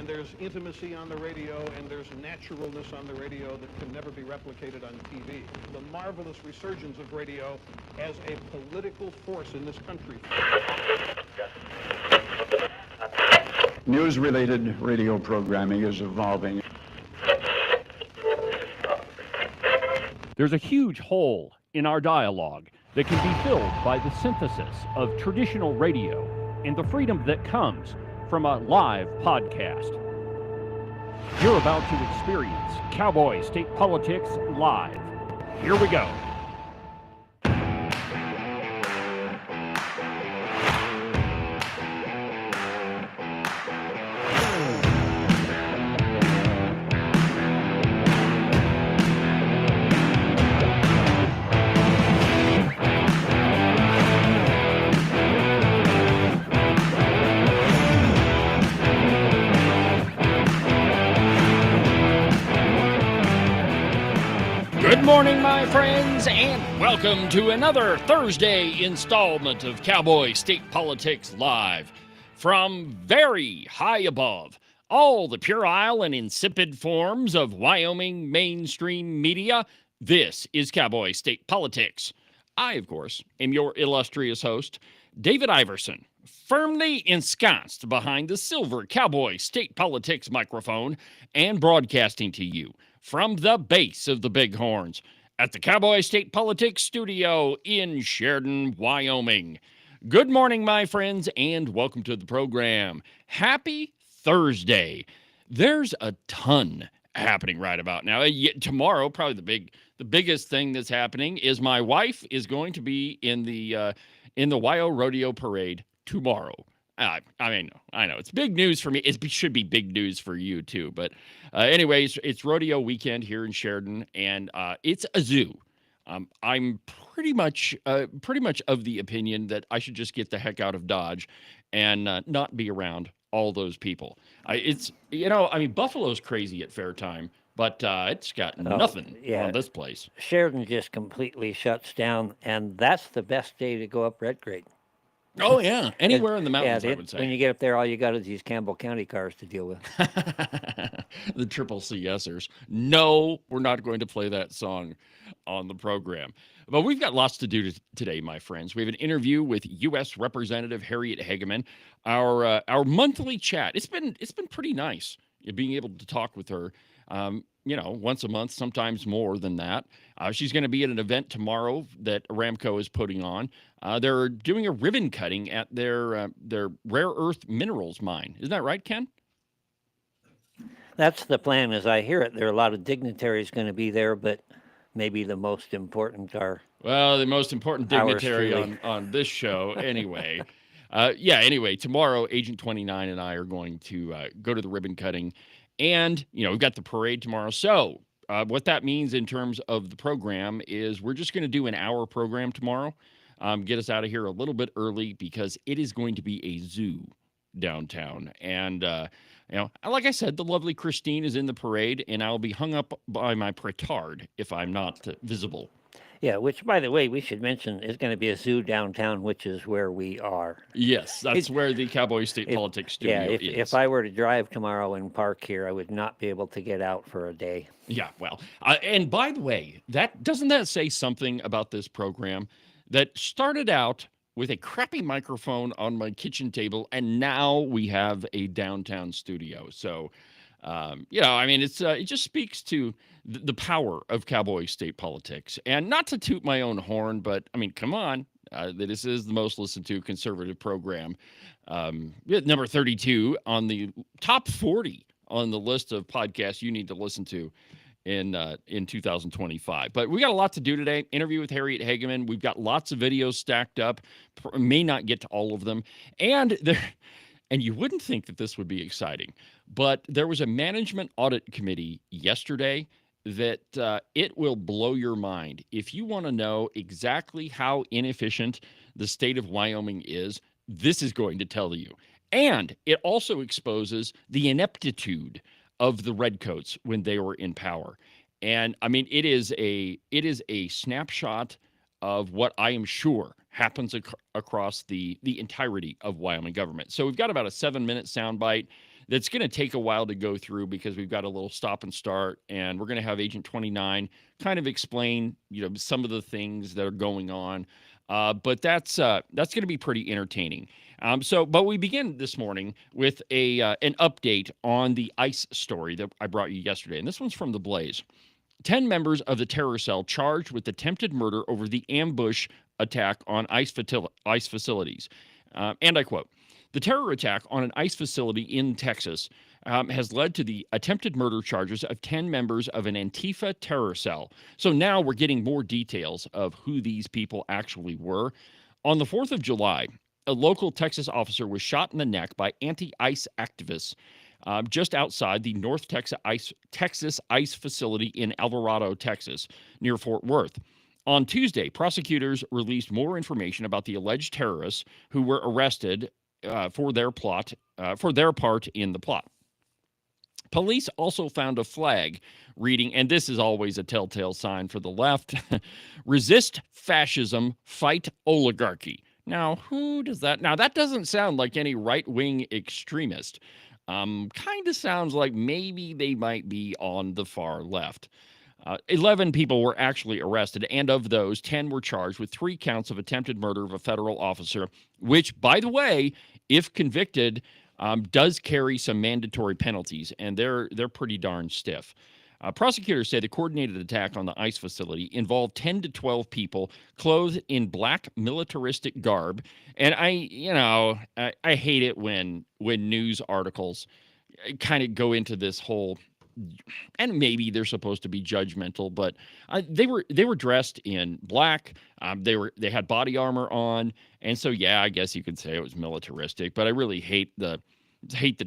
there's intimacy on the radio, and there's naturalness on the radio that can never be replicated on TV. The marvelous resurgence of radio as a political force in this country. News-related radio programming is evolving. There's a huge hole in our dialogue that can be filled by the synthesis of traditional radio and the freedom that comes from a live podcast. You're about to experience Cowboy State Politics live. Here we go. Good morning, my friends, and welcome to another Thursday installment of Cowboy State Politics Live. From very high above all the puerile and insipid forms of Wyoming mainstream media, this is Cowboy State Politics. I, of course, am your illustrious host, David Iverson, firmly ensconced behind the silver Cowboy State Politics microphone and broadcasting to you from the base of the Bighorns at the Cowboy State Politics studio in Sheridan, Wyoming. Good morning, my friends, and welcome to the program. Happy Thursday. There's a ton happening right about now. Tomorrow, probably the biggest thing that's happening is my wife is going to be in the Wyo Rodeo Parade tomorrow. I know it's big news for me. It should be big news for you too. But anyways, it's rodeo weekend here in Sheridan, and it's a zoo. I'm pretty much of the opinion that I should just get the heck out of Dodge and not be around all those people. Buffalo's crazy at fair time, but it's got nothing on this place. Sheridan just completely shuts down, and that's the best day to go up red grade. Oh, yeah. Anywhere in the mountains, I would say. When you get up there, all you got is these Campbell County cars to deal with. The triple CSers. No, we're not going to play that song on the program. But we've got lots to do today, my friends. We have an interview with U.S. Representative Harriet Hageman. Our monthly chat. It's been pretty nice being able to talk with her. Once a month, sometimes more than that. She's going to be at an event tomorrow that Aramco is putting on. They're doing a ribbon cutting at their rare earth minerals mine. Isn't that right, Ken? That's the plan, as I hear it. There are a lot of dignitaries going to be there, but maybe the most important are... Well, the most important dignitary on this show, anyway. Anyway, tomorrow, Agent 29 and I are going to go to the ribbon cutting. And, we've got the parade tomorrow. So what that means in terms of the program is we're just going to do an hour program tomorrow. Get us out of here a little bit early because it is going to be a zoo downtown. And, like I said, the lovely Christine is in the parade, and I'll be hung up by my petard if I'm not visible. Yeah, which, by the way, we should mention is going to be a zoo downtown, which is where we are. Yes, that's where the Cowboy State Politics studio is. If I were to drive tomorrow and park here, I would not be able to get out for a day. Yeah, well, and by the way, doesn't that say something about this program that started out with a crappy microphone on my kitchen table, and now we have a downtown studio. So, it just speaks to the power of Cowboy State Politics. And not to toot my own horn, but, come on. This is the most listened to conservative program. Number 32 on the top 40 on the list of podcasts you need to listen to in 2025. But we got a lot to do today. Interview with Harriet Hageman. We've got lots of videos stacked up. May not get to all of them. And you wouldn't think that this would be exciting, but there was a management audit committee yesterday that it will blow your mind. If you want to know exactly how inefficient the state of Wyoming is, this is going to tell you. And it also exposes the ineptitude of the Redcoats when they were in power. And it is a snapshot of what I am sure happens across the entirety of Wyoming government. So we've got about a 7-minute soundbite that's going to take a while to go through because we've got a little stop and start, and we're going to have Agent 29 kind of explain, some of the things that are going on. But that's going to be pretty entertaining. But we begin this morning with an update on the ICE story that I brought you yesterday, and this one's from the Blaze. 10 members of the terror cell charged with attempted murder over the ambush attack on ICE facilities. And I quote, "The terror attack on an ICE facility in Texas has led to the attempted murder charges of 10 members of an Antifa terror cell." So now we're getting more details of who these people actually were. On the 4th of July, a local Texas officer was shot in the neck by anti-ICE activists just outside the North Texas ICE facility in Alvarado, Texas, near Fort Worth. On Tuesday, prosecutors released more information about the alleged terrorists who were arrested for their part in the plot. Police also found a flag reading, and this is always a telltale sign for the left, "Resist fascism, fight oligarchy." Now, who does that? Now, that doesn't sound like any right-wing extremist. Kind of sounds like maybe they might be on the far left. 11 people were actually arrested, and of those, 10 were charged with 3 counts of attempted murder of a federal officer, which, by the way, if convicted, does carry some mandatory penalties, and they're pretty darn stiff. Prosecutors say the coordinated attack on the ICE facility involved 10 to 12 people clothed in black militaristic garb. And I hate it when news articles kind of go into this whole, and maybe they're supposed to be judgmental, but they were dressed in black. They had body armor on, and so yeah, I guess you could say it was militaristic. But I really hate the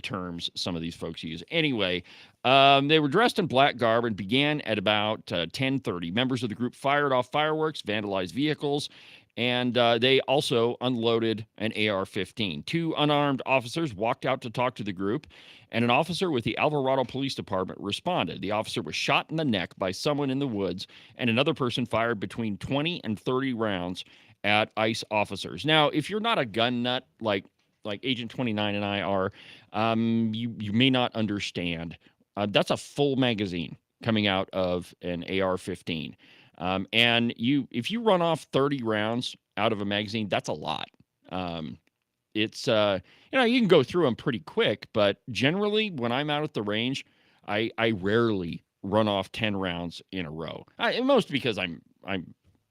terms some of these folks use. Anyway, they were dressed in black garb and began at about 10:30. Members of the group fired off fireworks, vandalized vehicles, and they also unloaded an AR-15. 2 unarmed officers walked out to talk to the group, and an officer with the Alvarado Police Department responded. The officer was shot in the neck by someone in the woods, and another person fired between 20 and 30 rounds at ICE officers. Now, if you're not a gun nut like Agent 29 and I are, you may not understand. That's a full magazine coming out of an AR-15. And if you run off 30 rounds out of a magazine, that's a lot. It's you can go through them pretty quick, but generally when I'm out at the range, I rarely run off 10 rounds in a row. Most because I'm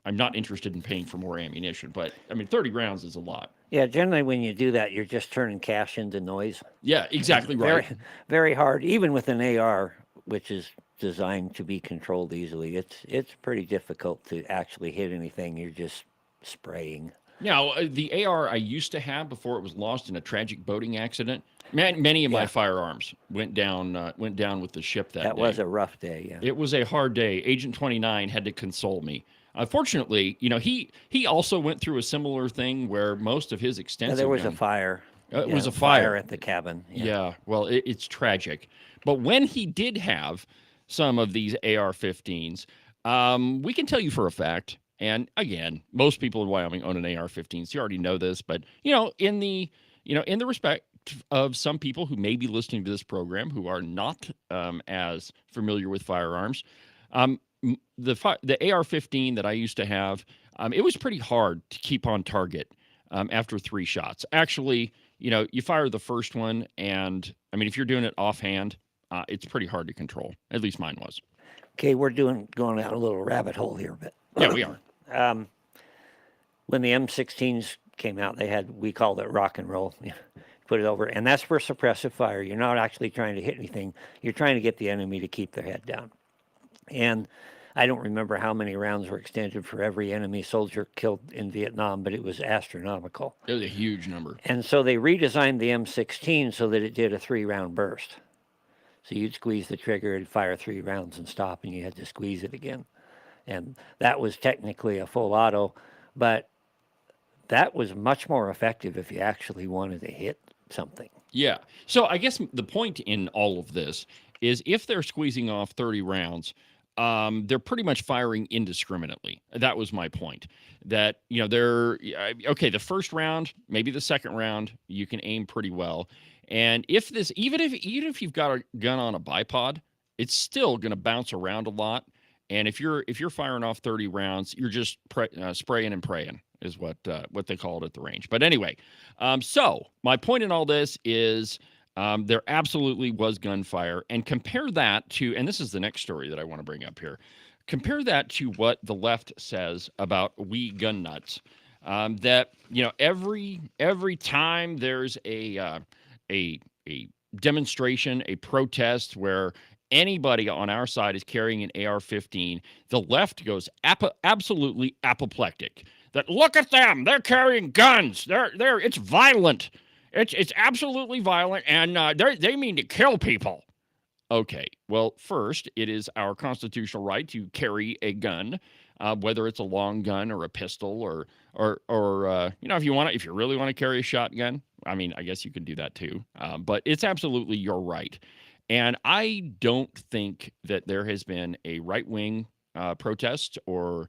not interested in paying for more ammunition, but 30 rounds is a lot. Yeah, generally when you do that, you're just turning cash into noise. Yeah, exactly right. Very, very hard, even with an AR, which is designed to be controlled easily. It's pretty difficult to actually hit anything. You're just spraying. Now, the AR I used to have before it was lost in a tragic boating accident, many of my firearms went down with the ship that day. That was a rough day, yeah. It was a hard day. Agent 29 had to console me. Fortunately, he also went through a similar thing where most of his extensive there was a fire. It was a fire at the cabin. Yeah, well, it's tragic. But when he did have some of these AR-15s, we can tell you for a fact, and again, most people in Wyoming own an AR-15, so you already know this, but in the respect of some people who may be listening to this program who are not as familiar with firearms, the AR-15 that I used to have, it was pretty hard to keep on target after 3 shots. Actually, you fire the first one, and if you're doing it offhand, it's pretty hard to control. At least mine was. Okay, we're going down a little rabbit hole here, but yeah, we are. When the M16s came out, we called it rock and roll. Put it over, and that's for suppressive fire. You're not actually trying to hit anything. You're trying to get the enemy to keep their head down. And I don't remember how many rounds were extended for every enemy soldier killed in Vietnam, but it was astronomical. It was a huge number. And so they redesigned the M16 so that it did a 3-round burst. So you'd squeeze the trigger and fire 3 rounds and stop, and you had to squeeze it again. And that was technically a full auto, but that was much more effective if you actually wanted to hit something. Yeah. So I guess the point in all of this is if they're squeezing off 30 rounds, they're pretty much firing indiscriminately. That was my point. That, they're, okay, the first round, maybe the second round, you can aim pretty well. And even if you've got a gun on a bipod, it's still going to bounce around a lot. And if you're firing off 30 rounds, you're just spraying and praying is what they call it at the range. But anyway, so my point in all this is there absolutely was gunfire. And compare that to, and this is the next story that I want to bring up here. Compare that to what the left says about we gun nuts. That every time there's a demonstration, a protest where anybody on our side is carrying an AR-15, the left goes absolutely apoplectic. That look at them, they're carrying guns. It's violent. It's absolutely violent, and they mean to kill people. Okay, well, first, it is our constitutional right to carry a gun, whether it's a long gun or a pistol or if you really want to carry a shotgun. I mean, I guess you can do that too. But it's absolutely your right. And I don't think that there has been a right-wing protest or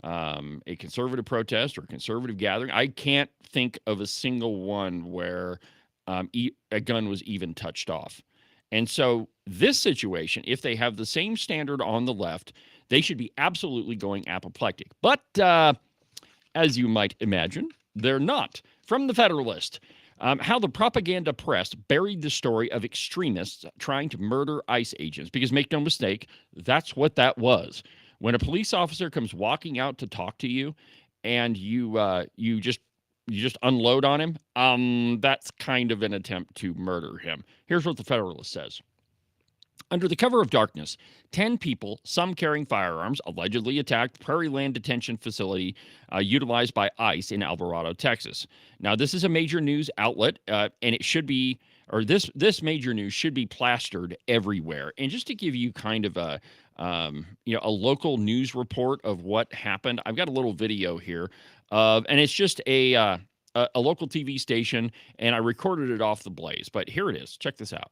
a conservative protest or conservative gathering. I can't think of a single one where a gun was even touched off. And so this situation, if they have the same standard on the left, they should be absolutely going apoplectic. But as you might imagine, they're not. From the Federalist, how the propaganda press buried the story of extremists trying to murder ICE agents. Because make no mistake, that's what that was. When a police officer comes walking out to talk to you and you just unload on him, that's kind of an attempt to murder him. Here's what the Federalist says. Under the cover of darkness, 10 people, some carrying firearms, allegedly attacked Prairie Land Detention Facility utilized by ICE in Alvarado, Texas. Now, this is a major news outlet, and it should be, or this major news should be plastered everywhere. And just to give you kind of a local news report of what happened, I've got a little video here, and it's just a local TV station, and I recorded it off the Blaze. But here it is. Check this out.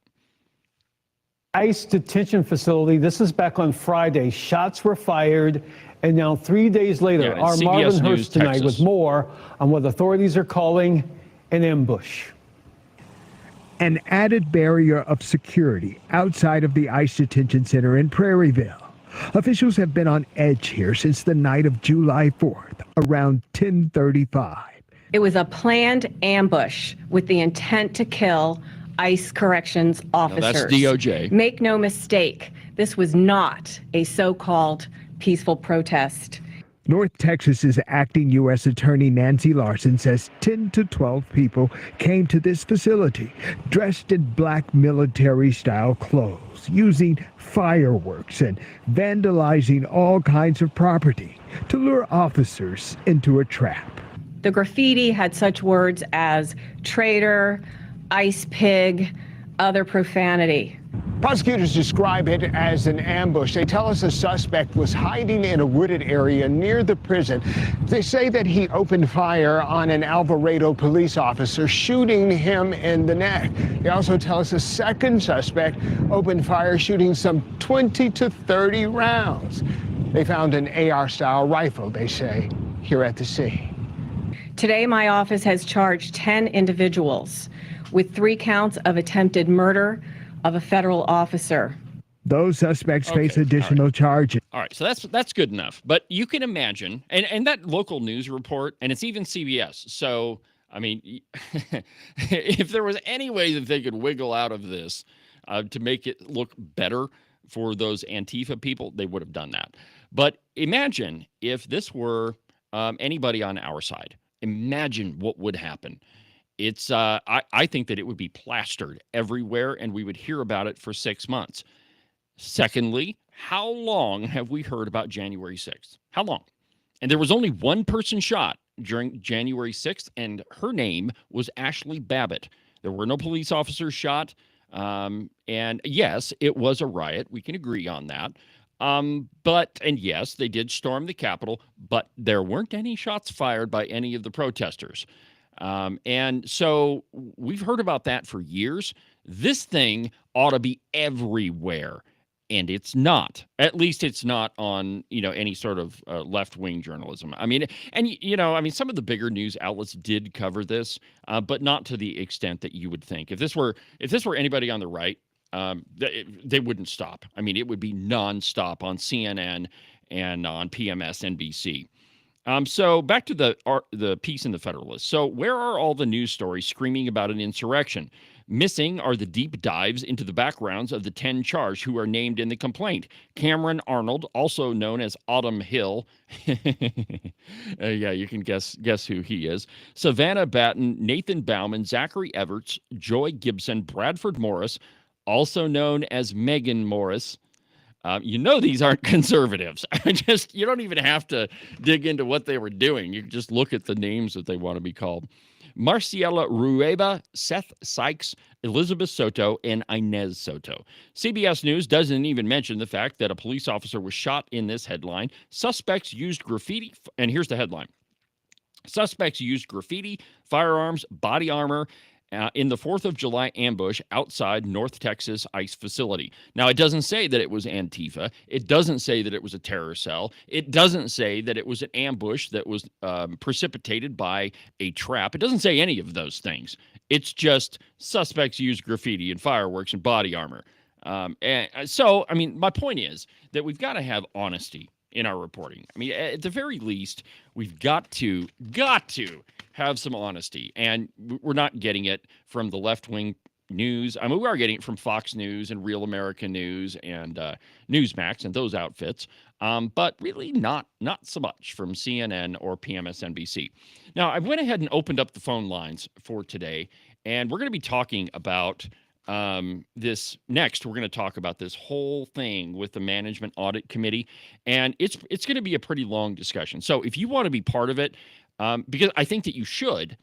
ICE detention facility. This is back on Friday. Shots were fired, and now 3 days later, our CBS Marvin News, Hurst tonight Texas. with more on what authorities are calling an ambush. An added barrier of security outside of the ICE detention center in Prairieville. Officials have been on edge here since the night of July 4th, around 10:35. It was a planned ambush with the intent to kill ICE corrections officers. No, that's DOJ. Make no mistake, this was not a so-called peaceful protest. North Texas's acting U.S. Attorney Nancy Larson says 10 to 12 people came to this facility dressed in black military-style clothes, using fireworks and vandalizing all kinds of property to lure officers into a trap. The graffiti had such words as traitor, ice pig, other profanity. Prosecutors describe it as an ambush. They tell us a suspect was hiding in a wooded area near the prison. They say that he opened fire on an Alvarado police officer, shooting him in the neck. They also tell us a second suspect opened fire, shooting some 20 to 30 rounds. They found an AR-style rifle, they say, here at the scene. Today, my office has charged 10 individuals with 3 counts of attempted murder of a federal officer. Those suspects face additional charges. All right, so that's good enough. But you can imagine, and that local news report, and it's even CBS. So, I mean, if there was any way that they could wiggle out of this to make it look better for those Antifa people, they would have done that. But imagine if this were anybody on our side. Imagine what would happen. It's I think that it would be plastered everywhere, and we would hear about it for 6 months. Secondly, how long have we heard about January 6th? How long? And there was only one person shot during January 6th, and her name was Ashley Babbitt. There were no police officers shot. And yes, it was a riot. We can agree on that. And yes, they did storm the Capitol, but there weren't any shots fired by any of the protesters. And so we've heard about that for years. This thing ought to be everywhere. and it's not. At least it's not on, any sort of left-wing journalism. I mean, and some of the bigger news outlets did cover this, but not to the extent that you would think. If this were anybody on the right, they wouldn't stop. I mean, it would be nonstop on CNN and on PMS NBC. So back to the piece in the Federalist. So where are all the news stories screaming about an insurrection? Missing are the deep dives into the backgrounds of the 10 charged who are named in the complaint. Cameron Arnold, also known as Autumn Hill. Yeah, you can guess who he is. Savannah Batten, Nathan Bauman, Zachary Everts, Joy Gibson, Bradford Morris, also known as Megan Morris. These aren't conservatives. You don't even have to dig into what they were doing. You just look at the names that they want to be called. Marciela Rueba, Seth Sykes, Elizabeth Soto, and Inez Soto. CBS News doesn't even mention the fact that a police officer was shot in this headline. Suspects used graffiti, and here's the headline. Suspects used graffiti, firearms, body armor, in the 4th of July ambush outside North Texas ICE facility. Now, it doesn't say that it was Antifa. It doesn't say that it was a terror cell. It doesn't say that it was an ambush that was precipitated by a trap. It doesn't say any of those things. It's just suspects used graffiti and fireworks and body armor. So, my point is that we've got to have honesty in our reporting. I mean, at the very least, we've got to have some honesty, and we're not getting it from the left-wing news. I mean, we are getting it from Fox News and Real American News and Newsmax and those outfits, but really not so much from CNN or PMSNBC. Now, I went ahead and opened up the phone lines for today, and we're going to be talking about this next. We're going to talk about this whole thing with the Management Audit Committee, and it's going to be a pretty long discussion. So if you want to be part of it, because I think that you should,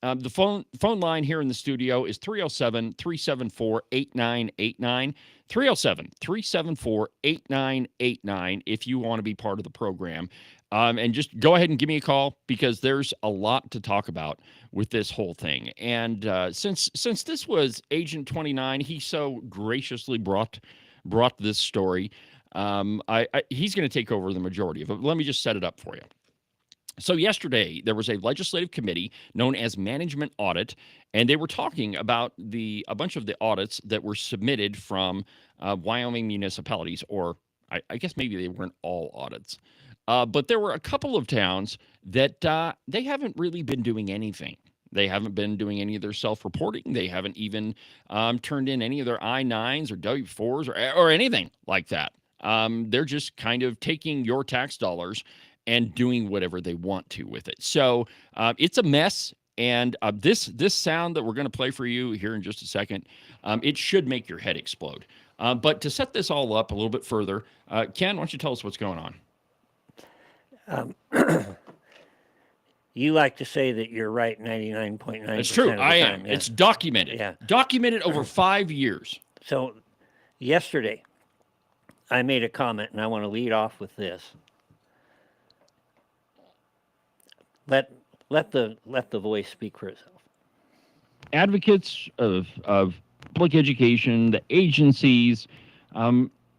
the phone line here in the studio is 307-374-8989, 307-374-8989 if you want to be part of the program. And just go ahead and give me a call, because there's a lot to talk about with this whole thing. And since this was Agent 29, he so graciously brought this story. He's going to take over the majority of it. Let me just set it up for you. So yesterday, there was a legislative committee known as Management Audit, and they were talking about a bunch of the audits that were submitted from Wyoming municipalities, or I guess maybe they weren't all audits. But there were a couple of towns that they haven't really been doing anything. They haven't been doing any of their self-reporting. They haven't even turned in any of their I-9s or W-4s or anything like that. They're just kind of taking your tax dollars and doing whatever they want to with it. So it's a mess. And this sound that we're going to play for you here in just a second, it should make your head explode. But to set this all up a little bit further, Ken, why don't you tell us what's going on? You like to say that you're right 99.9%. It's true. Of the I time, am. yeah. It's documented. Yeah. Documented over 5 years. So yesterday, I made a comment, and I want to lead off with this. Let the voice speak for itself. Advocates of public education, the agencies,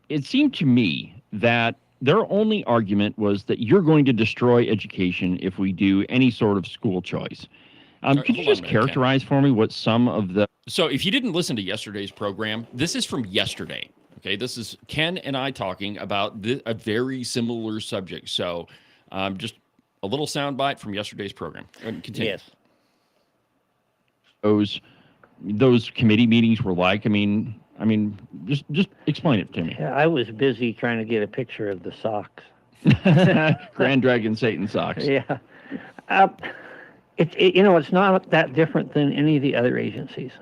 it seemed to me that their only argument was that you're going to destroy education if we do any sort of school choice. Could you just characterize for me what some of the... So if you didn't listen to yesterday's program, this is from yesterday. Okay, this is Ken and I talking about a very similar subject. So just a little soundbite from yesterday's program. Continue. Yes. Those committee meetings were like. I mean, just explain it to me. Yeah, I was busy trying to get a picture of the socks. Grand Dragon Satan socks. Yeah. It's not that different than any of the other agencies.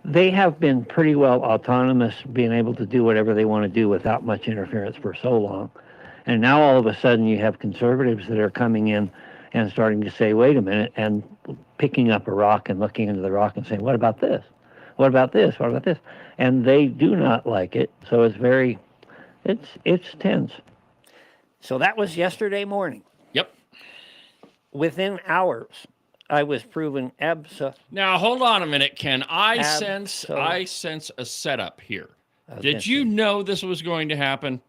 They have been pretty well autonomous, being able to do whatever they want to do without much interference for so long. And now all of a sudden you have conservatives that are coming in and starting to say, wait a minute, and picking up a rock and looking into the rock and saying, what about this? What about this? What about this? And they do not like it. So it's tense. So that was yesterday morning. Yep. Within hours, I was proven Now hold on a minute, Ken. I sense a setup here. Did you know this was going to happen?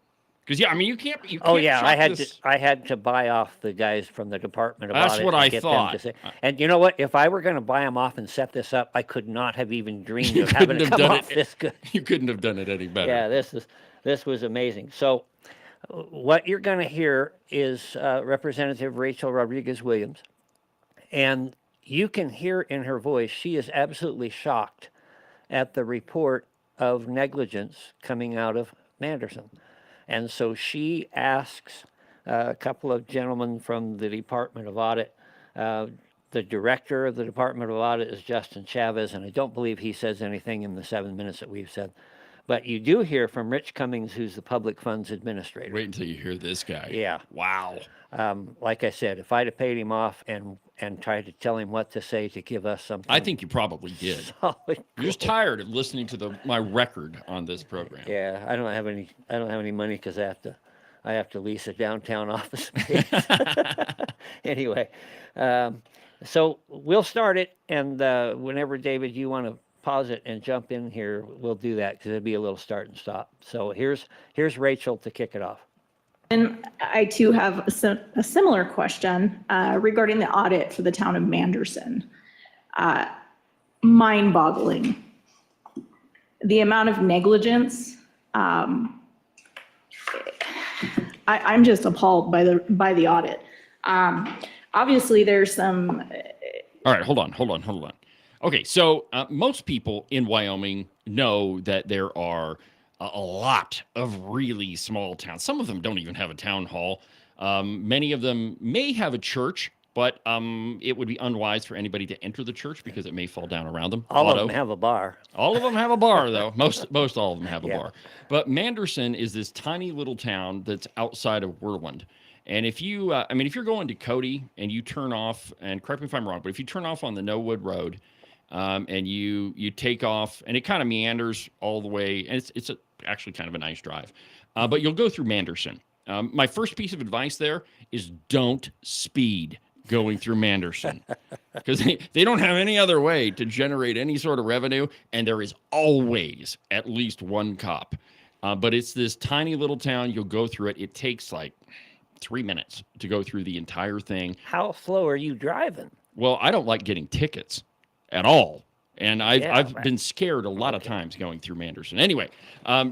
Because you can't. Oh yeah, this. I had to buy off the guys from the Department of That's Audit. what and I get thought. Them to say, and you know what? If I were going to buy them off and set this up, I could not have even dreamed You of having couldn't to have come done off it. this good. You couldn't have done it any better. Yeah, this was amazing. So, what you're going to hear is Representative Rachel Rodriguez Williams, and you can hear in her voice she is absolutely shocked at the report of negligence coming out of Manderson. And so she asks a couple of gentlemen from the Department of Audit. The director of the Department of Audit is Justin Chavez, and I don't believe he says anything in the 7 minutes that we've said. But you do hear from Rich Cummings, who's the Public Funds Administrator. Wait until you hear this guy. Yeah. Wow. Like I said, if I'd have paid him off and tried to tell him what to say to give us something, I think you probably did. You're just tired of listening to my record on this program. Yeah, I don't have any money because I have to lease a downtown office space. Anyway, so we'll start it, and whenever, David, you want to pause it and jump in here, we'll do that because it'll be a little start and stop. So here's Rachel to kick it off. And I too have a similar question regarding the audit for the town of Manderson. Mind-boggling. The amount of negligence. I'm just appalled by the audit. Obviously, there's some. All right, hold on. Okay, so most people in Wyoming know that there are a lot of really small towns. Some of them don't even have a town hall. Many of them may have a church, but it would be unwise for anybody to enter the church because it may fall down around them. All of them have a bar. All of them have a bar, though. Most all of them have a bar. But Manderson is this tiny little town that's outside of Whirlwind. And if you, if you're going to Cody and you turn off, and correct me if I'm wrong, but if you turn off on the Nowood Road, and you take off, and it kind of meanders all the way, and it's actually kind of a nice drive, but you'll go through Manderson. My first piece of advice there is don't speed going through Manderson because they don't have any other way to generate any sort of revenue, and there is always at least one cop. But it's this tiny little town. You'll go through it. It takes like 3 minutes to go through the entire thing. How slow are you driving? Well, I don't like getting tickets at all. And I've been scared a lot of times going through Manderson. Anyway,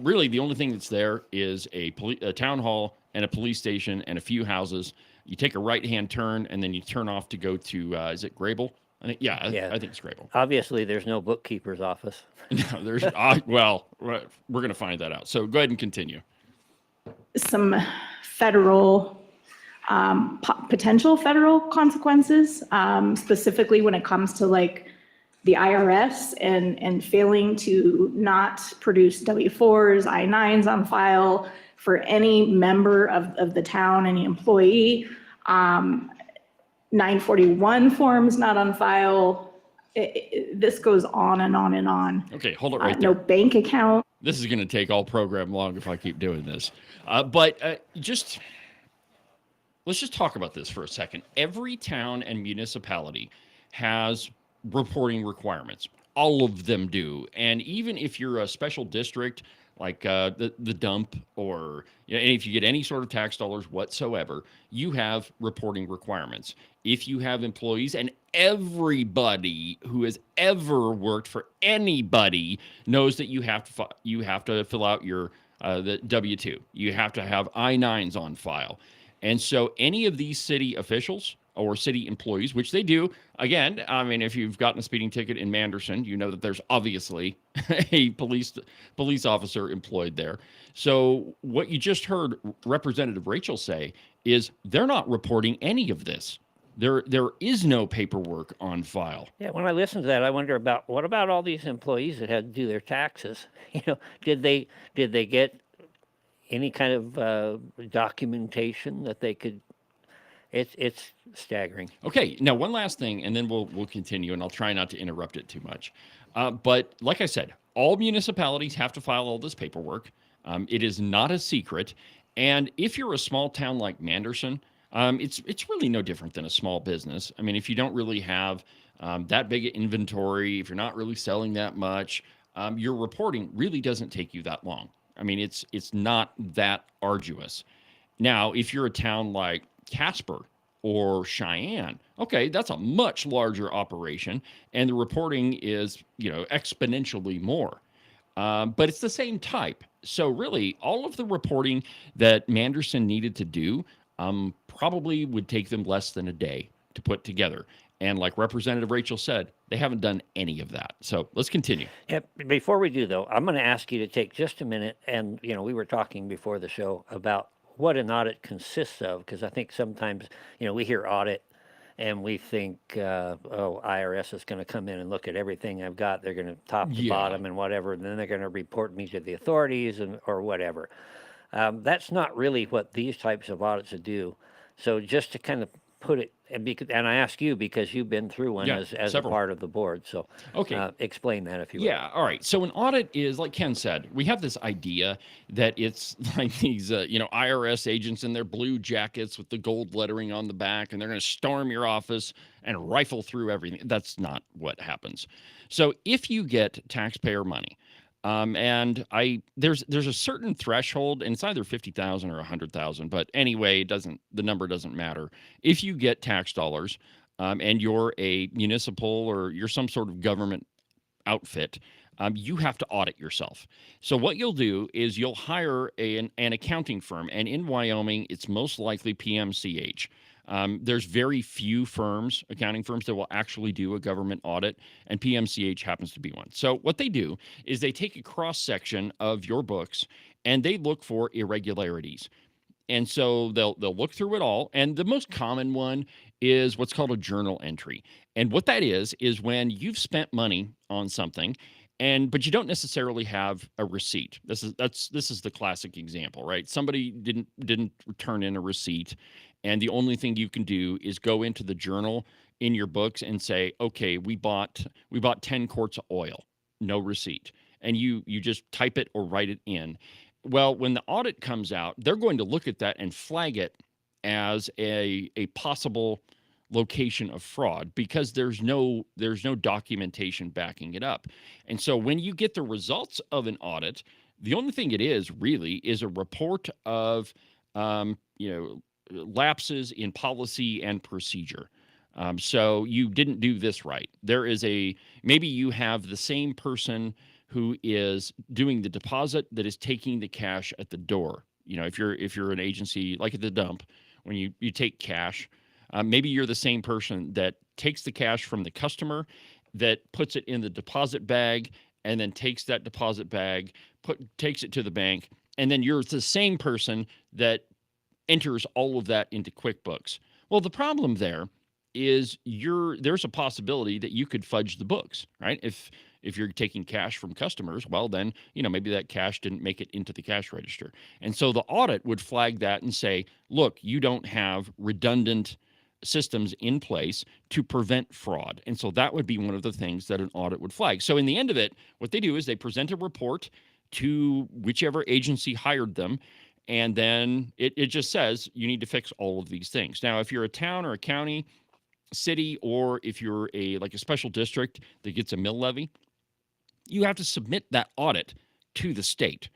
really the only thing that's there is a town hall and a police station and a few houses. You take a right-hand turn and then you turn off to go to, is it Grable? I think it's Grable. Obviously, there's no bookkeeper's office. No, there's, well, we're going to find that out. So go ahead and continue. Some federal, potential federal consequences, specifically when it comes to like the IRS and failing to not produce W-4s, I-9s on file for any member of the town, any employee, 941 forms not on file. This goes on and on and on. Okay, hold it right there. No bank account. This is going to take all program long if I keep doing this. But let's just talk about this for a second. Every town and municipality has reporting requirements. All of them do. And even if you're a special district like the dump, or and if you get any sort of tax dollars whatsoever, you have reporting requirements. If you have employees, and everybody who has ever worked for anybody knows that you have to fill out your the W-2. You have to have I-9s on file. And so any of these city officials or city employees, which they do, again, if you've gotten a speeding ticket in Manderson, you know that there's obviously a police officer employed there. So what you just heard Representative Rachel say is they're not reporting any of this. There is no paperwork on file. Yeah, when I listen to that, I wonder what about all these employees that had to do their taxes? Did they get any kind of documentation that they could? It's staggering. Okay, now one last thing, and then we'll continue, and I'll try not to interrupt it too much. But like I said, all municipalities have to file all this paperwork. It is not a secret, and if you're a small town like Manderson, it's really no different than a small business. If you don't really have that big an inventory, if you're not really selling that much, your reporting really doesn't take you that long. I mean, it's not that arduous. Now, if you're a town like Casper or Cheyenne, okay, that's a much larger operation, and the reporting is, exponentially more. But it's the same type. So really, all of the reporting that Manderson needed to do probably would take them less than a day to put together. And like Representative Rachel said, they haven't done any of that. So let's continue. Yeah, before we do, though, I'm going to ask you to take just a minute. And, we were talking before the show about what an audit consists of, because I think sometimes, we hear audit and we think, IRS is going to come in and look at everything I've got. They're going to top to bottom and whatever, and then they're going to report me to the authorities or whatever. That's not really what these types of audits do. So just to kind of put it, and I ask you because you've been through one as a part of the board. So explain that if you will. Yeah, all right. So an audit is, like Ken said, we have this idea that it's like these, IRS agents in their blue jackets with the gold lettering on the back, and they're going to storm your office and rifle through everything. That's not what happens. So if you get taxpayer money, and there's a certain threshold, and it's either 50,000 or 100,000, but anyway, the number doesn't matter. If you get tax dollars, and you're a municipal or you're some sort of government outfit, you have to audit yourself. So what you'll do is you'll hire an accounting firm, and in Wyoming, it's most likely PMCH. There's very few accounting firms that will actually do a government audit, and PMCH happens to be one. So what they do is they take a cross-section of your books, and they look for irregularities. And so they'll look through it all, and the most common one is what's called a journal entry. And what that is when you've spent money on something, but you don't necessarily have a receipt. This is the classic example, right? Somebody didn't turn in a receipt, and the only thing you can do is go into the journal in your books and say, okay, we bought 10 quarts of oil, no receipt. And you just type it or write it in. Well, when the audit comes out, they're going to look at that and flag it as a possible location of fraud because there's no documentation backing it up. And so when you get the results of an audit, the only thing it is really is a report of lapses in policy and procedure. So you didn't do this right. Maybe you have the same person who is doing the deposit that is taking the cash at the door. If you're an agency like at the dump, when you take cash, maybe you're the same person that takes the cash from the customer, that puts it in the deposit bag, and then takes that deposit bag, takes it to the bank, and then you're the same person that enters all of that into QuickBooks. Well, the problem there is there's a possibility that you could fudge the books, right? If you're taking cash from customers, well, then, maybe that cash didn't make it into the cash register. And so the audit would flag that and say, look, you don't have redundant systems in place to prevent fraud. And so that would be one of the things that an audit would flag. So in the end of it, what they do is they present a report to whichever agency hired them, and then it just says you need to fix all of these things. Now, if you're a town or a county, city, or if you're a special district that gets a mill levy, you have to submit that audit to the state.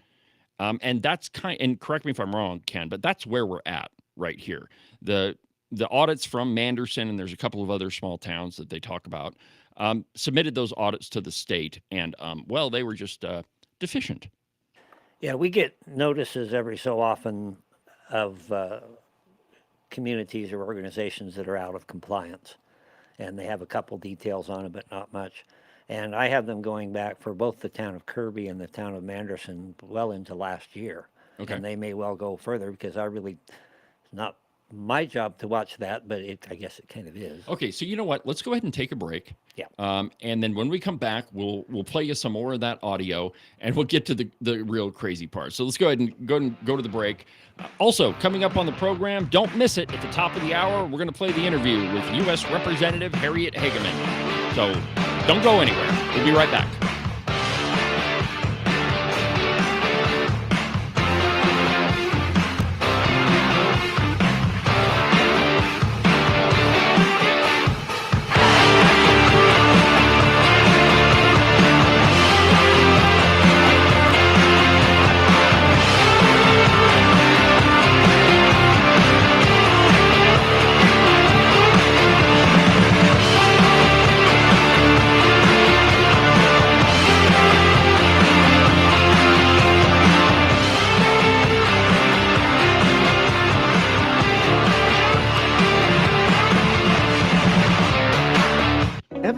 And that's and correct me if I'm wrong, Ken, but that's where we're at right here. The audits from Manderson, and there's a couple of other small towns that they talk about, submitted those audits to the state, and they were just deficient. Yeah, we get notices every so often of communities or organizations that are out of compliance, and they have a couple details on it, but not much. And I have them going back for both the town of Kirby and the town of Manderson well into last year. Okay. And they may well go further because it's not my job to watch that, but I guess it kind of is. Okay, so you know what? Let's go ahead and take a break. Yeah. And then when we come back, we'll play you some more of that audio, and we'll get to the real crazy part. So let's go ahead and go to the break. Also, coming up on the program, don't miss it. At the top of the hour, we're going to play the interview with U.S. Representative Harriet Hageman. So don't go anywhere. We'll be right back.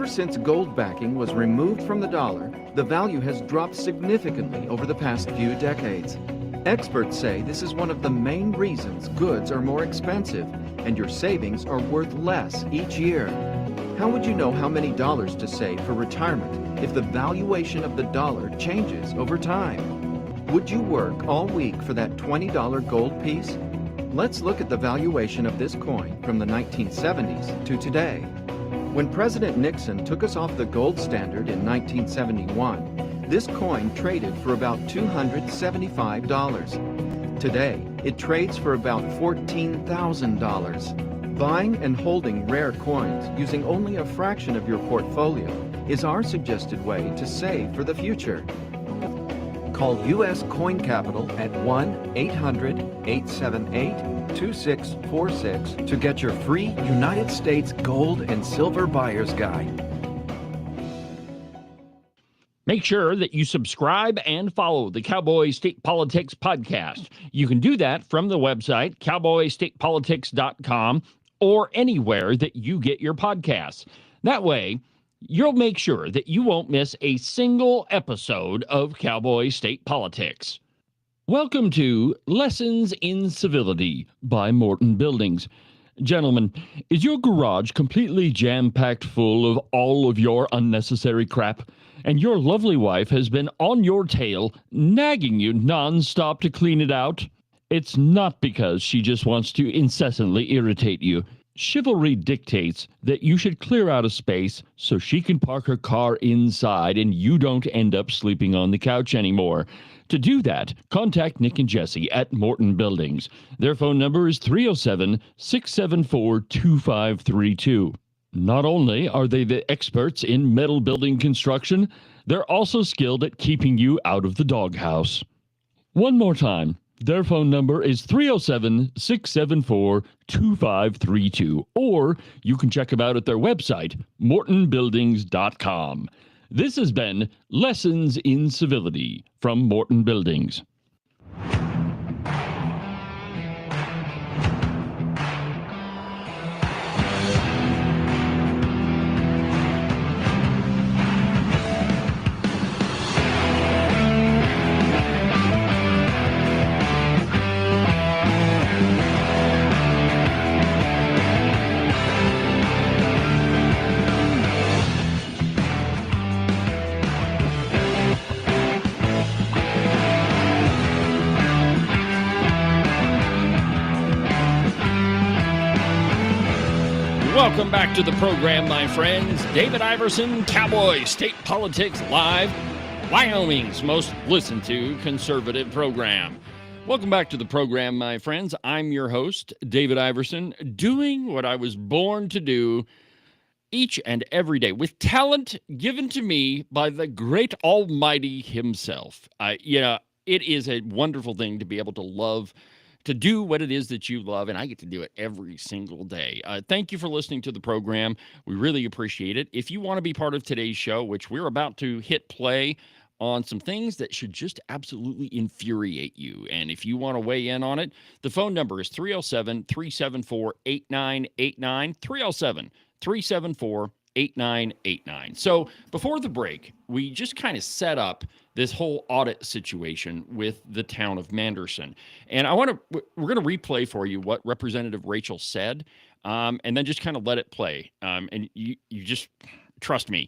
Ever since gold backing was removed from the dollar, the value has dropped significantly over the past few decades. Experts say this is one of the main reasons goods are more expensive and your savings are worth less each year. How would you know how many dollars to save for retirement if the valuation of the dollar changes over time? Would you work all week for that $20 gold piece? Let's look at the valuation of this coin from the 1970s to today. When President Nixon took us off the gold standard in 1971, this coin traded for about $275. Today, it trades for about $14,000. Buying and holding rare coins using only a fraction of your portfolio is our suggested way to save for the future. Call U.S. Coin Capital at 1-800-878-2646 to get your free United States Gold and Silver Buyer's Guide. Make sure that you subscribe and follow the Cowboy State Politics podcast. You can do that from the website, cowboystatepolitics.com, or anywhere that you get your podcasts. That way, you'll make sure that you won't miss a single episode of Cowboy State Politics. Welcome to Lessons in Civility by Morton Buildings. Gentlemen, is your garage completely jam-packed full of all of your unnecessary crap? And your lovely wife has been on your tail, nagging you nonstop to clean it out? It's not because she just wants to incessantly irritate you. Chivalry dictates that you should clear out a space so she can park her car inside and you don't end up sleeping on the couch anymore. To do that, contact Nick and Jesse at Morton Buildings. Their phone number is 307-674-2532. Not only are they the experts in metal building construction, they're also skilled at keeping you out of the doghouse. One more time. Their phone number is 307-674-2532, or you can check them out at their website, mortonbuildings.com. This has been Lessons in Civility from Morton Buildings. Welcome back to the program, my friends. David Iverson, Cowboy State Politics Live, Wyoming's most listened to conservative program. Welcome back to the program, my friends. I'm your host, David Iverson, doing what I was born to do each and every day with talent given to me by the great Almighty himself. It is a wonderful thing to be able to love, to do what it is that you love, and I get to do it every single day. Thank you for listening to the program. We really appreciate it. If you want to be part of today's show, which we're about to hit play on some things that should just absolutely infuriate you, and if you want to weigh in on it, the phone number is 307-374-8989, 307-374-8989. So before the break, we just kind of set up this whole audit situation with the town of Manderson. And we're going to replay for you what Representative Rachel said, and then just kind of let it play. And you just, trust me,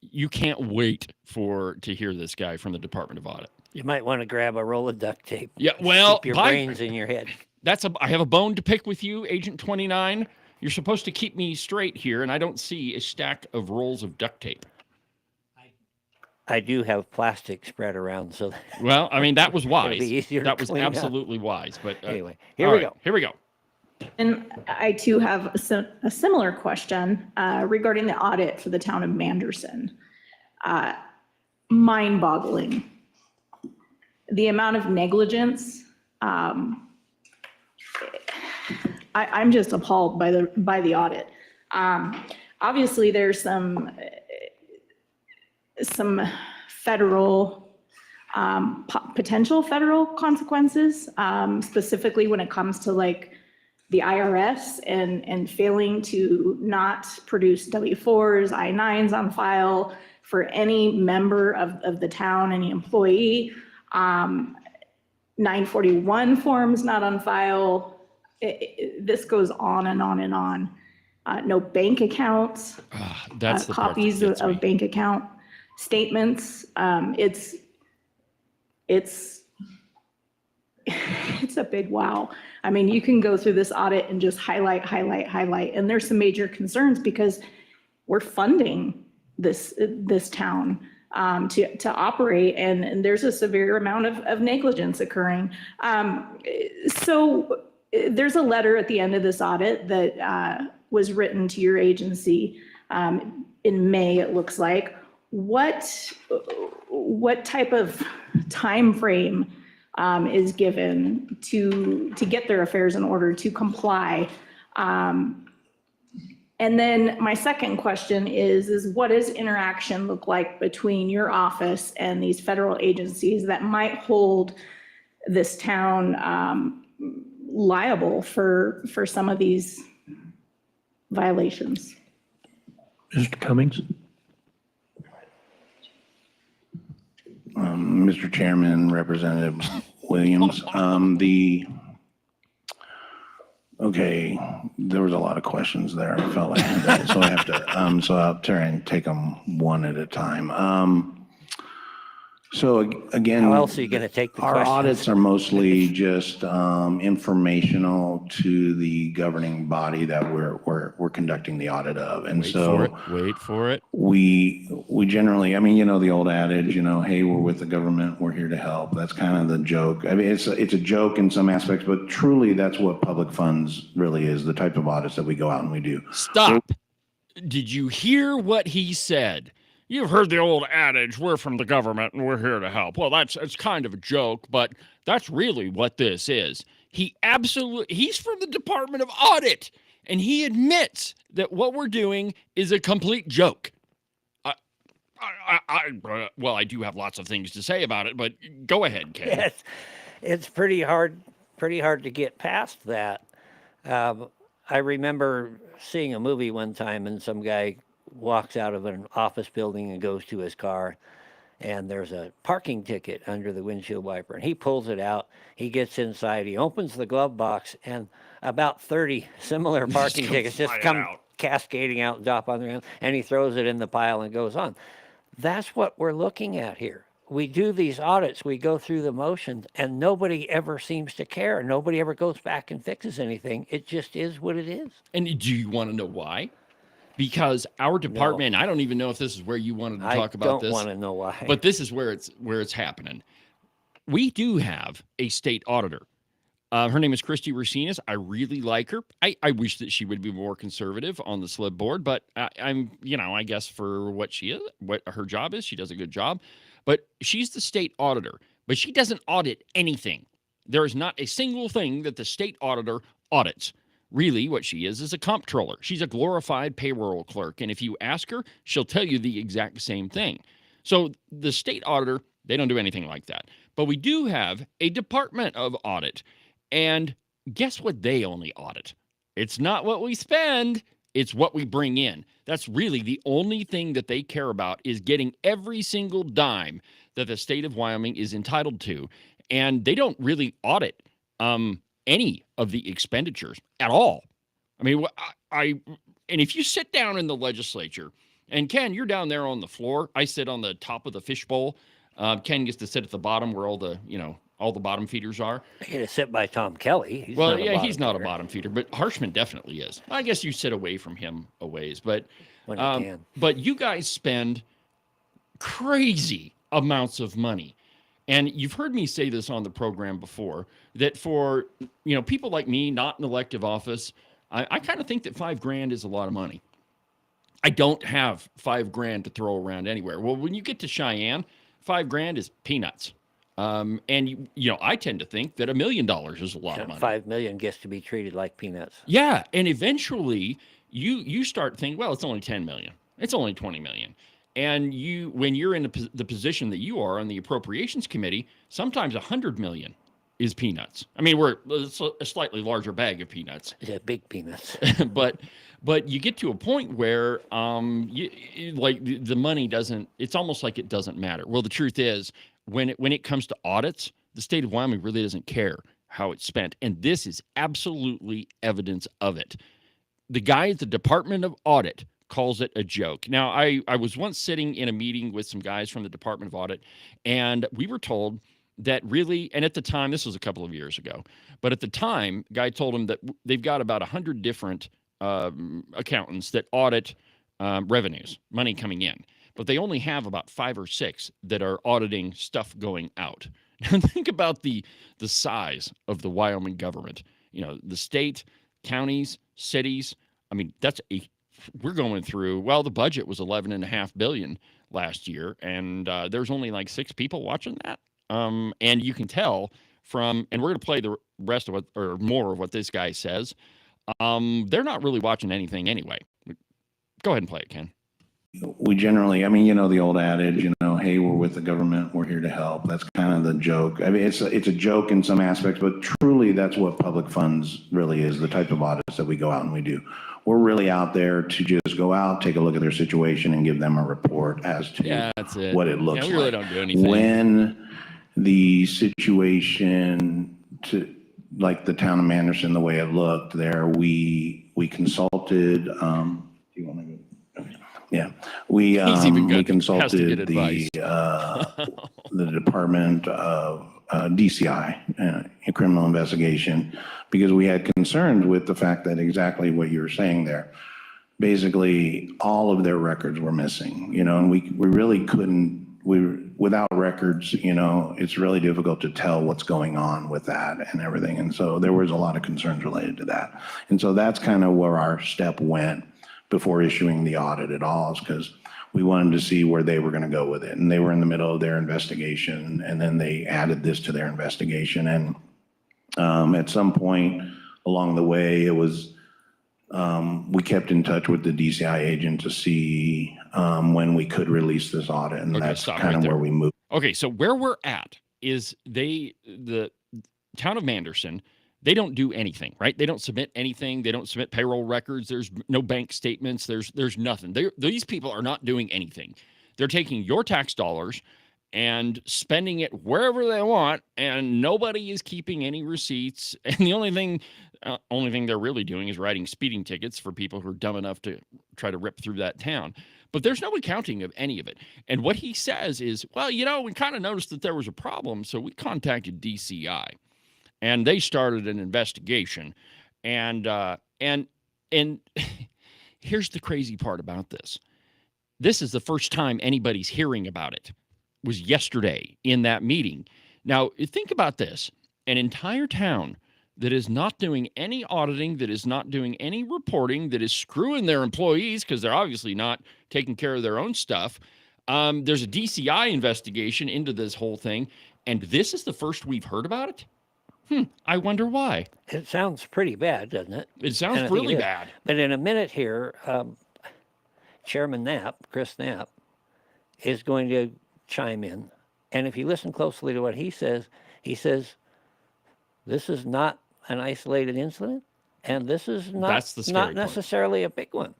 you can't wait to hear this guy from the Department of Audit. You might want to grab a roll of duct tape. Yeah, well, keep your brains in your head. I have a bone to pick with you, Agent 29. You're supposed to keep me straight here, and I don't see a stack of rolls of duct tape. I do have plastic spread around, so well, I mean, that was wise. That was absolutely wise. But anyway, here we go. Here we go. And I too have a similar question regarding the audit for the town of Manderson. Mind-boggling. The amount of negligence. I'm just appalled by the audit. Obviously, there's some federal, potential federal consequences, specifically when it comes to like the IRS and failing to not produce W-4s, I-9s on file for any member of the town, any employee, 941 forms not on file. This goes on and on and on. No bank accounts, That's the part that copies gets me. of bank account statements. It's a big wow. I mean, you can go through this audit and just highlight. And there's some major concerns because we're funding this town to operate, and there's a severe amount of negligence occurring. So there's a letter at the end of this audit that was written to your agency in May, it looks like. What type of time frame is given to get their affairs in order to comply? And then my second question is what does interaction look like between your office and these federal agencies that might hold this town liable for some of these violations? Mr. Cummings? Mr. Chairman, Representative Williams, okay, there was a lot of questions there. I felt like that, so I have to, so I'll try and take them one at a time. So again, How else are you going to take the our questions? audits are mostly just informational to the governing body that we're conducting the audit of, and Wait for it. we generally, I mean, you know, the old adage, you know, hey, we're with the government, we're here to help. That's kind of the joke. I mean, it's a joke in some aspects, but truly that's what public funds really is, the type of audits that we go out and we do. Stop. Did you hear what he said? You've heard the old adage, we're from the government and we're here to help. Well, it's kind of a joke, but that's really what this is. He's from the Department of Audit, and he admits that what we're doing is a complete joke. Well, I do have lots of things to say about it, but go ahead, Ken. Yes, it's pretty hard to get past that. I remember seeing a movie one time, and some guy walks out of an office building and goes to his car, and there's a parking ticket under the windshield wiper, and he pulls it out. He gets inside, he opens the glove box, and about 30 similar parking tickets just come cascading out and drop on the ground, and he throws it in the pile and goes on. That's what we're looking at here. We do these audits, we go through the motions, and nobody ever seems to care. Nobody ever goes back and fixes anything. It just is what it is. And do you want to know why? Because our department, I don't even know if this is where you wanted to talk about this. I don't want to know why. But this is where it's happening. We do have a state auditor. Her name is Christy Racinas. I really like her. I wish that she would be more conservative on the SLIB board, but I'm, I guess for what she is, what her job is, she does a good job. But she's the state auditor, but she doesn't audit anything. There is not a single thing that the state auditor audits. Really, what she is a comptroller. She's a glorified payroll clerk, and if you ask her, she'll tell you the exact same thing. So the state auditor, they don't do anything like that. But we do have a Department of Audit, and guess what they only audit? It's not what we spend, it's what we bring in. That's really the only thing that they care about, is getting every single dime that the state of Wyoming is entitled to. And they don't really audit any of the expenditures at all. I mean, and if you sit down in the legislature, and Ken, you're down there on the floor, I sit on the top of the fishbowl. Ken gets to sit at the bottom where all the bottom feeders are. I get to sit by Tom Kelly. He's not a bottom feeder, but Harshman definitely is. I guess you sit away from him a ways, but when you can. But you guys spend crazy amounts of money. And you've heard me say this on the program before, that for people like me, not in elective office, I kind of think that $5,000 is a lot of money. I don't have $5,000 to throw around anywhere. Well, when you get to Cheyenne, $5,000 is peanuts. And I tend to think that $1 million is a lot of money. $5 million gets to be treated like peanuts. Yeah, and eventually you start thinking, well, it's only $10 million, it's only $20 million. And when you're in the position that you are on the Appropriations Committee, sometimes $100 million is peanuts. I mean, it's a slightly larger bag of peanuts. Yeah, big peanuts. but you get to a point where like the money doesn't. It's almost like it doesn't matter. Well, the truth is, when it comes to audits, the state of Wyoming really doesn't care how it's spent, and this is absolutely evidence of it. The guy at the Department of Audit calls it a joke. Now, I was once sitting in a meeting with some guys from the Department of Audit, and we were told that really, and at the time, this was a couple of years ago, but at the time, guy told him that they've got about 100 different accountants that audit revenues, money coming in, but they only have about 5 or 6 that are auditing stuff going out. Now, think about the size of the Wyoming government. You know, the state, counties, cities. I mean, we're going through, well, the budget was $11.5 billion last year, and there's only like 6 people watching that. And you can tell from, and we're going to play the rest of or more of what this guy says. They're not really watching anything anyway. Go ahead and play it, Ken. We generally, I mean, the old adage, hey, we're with the government, we're here to help. That's kind of the joke. I mean, it's a joke in some aspects, but truly that's what public funds really is, the type of audits that we go out and we do. We're really out there to just go out, take a look at their situation and give them a report as to what it looks like. We really don't do anything. When the situation like the town of Manderson, the way it looked there, we consulted, do you want to go? Yeah, we consulted the Department of DCI, criminal investigation, because we had concerns with the fact that exactly what you were saying there. Basically, all of their records were missing, and we really couldn't. Without records, it's really difficult to tell what's going on with that and everything. And so there was a lot of concerns related to that. And so that's kind of where our step went before issuing the audit at all, is because we wanted to see where they were going to go with it. And they were in the middle of their investigation, and then they added this to their investigation. And at some point along the way, it was, we kept in touch with the DCI agent to see when we could release this audit. And that's kind of where we moved. Okay, so where we're at is the town of Manderson, they don't do anything, right? They don't submit anything. They don't submit payroll records. There's no bank statements. There's nothing. These people are not doing anything. They're taking your tax dollars and spending it wherever they want, and nobody is keeping any receipts. And the only thing they're really doing is writing speeding tickets for people who are dumb enough to try to rip through that town. But there's no accounting of any of it. And what he says is, well, we kind of noticed that there was a problem, so we contacted DCI. And they started an investigation, and here's the crazy part about this. This is the first time anybody's hearing about it. It was yesterday in that meeting. Now, think about this. An entire town that is not doing any auditing, that is not doing any reporting, that is screwing their employees because they're obviously not taking care of their own stuff. There's a DCI investigation into this whole thing, and this is the first we've heard about it? I wonder why. It sounds pretty bad, doesn't it? It sounds really bad. But in a minute here, Chairman Knapp, Chris Knapp, is going to chime in. And if you listen closely to what he says this is not an isolated incident, and this is not necessarily a big one.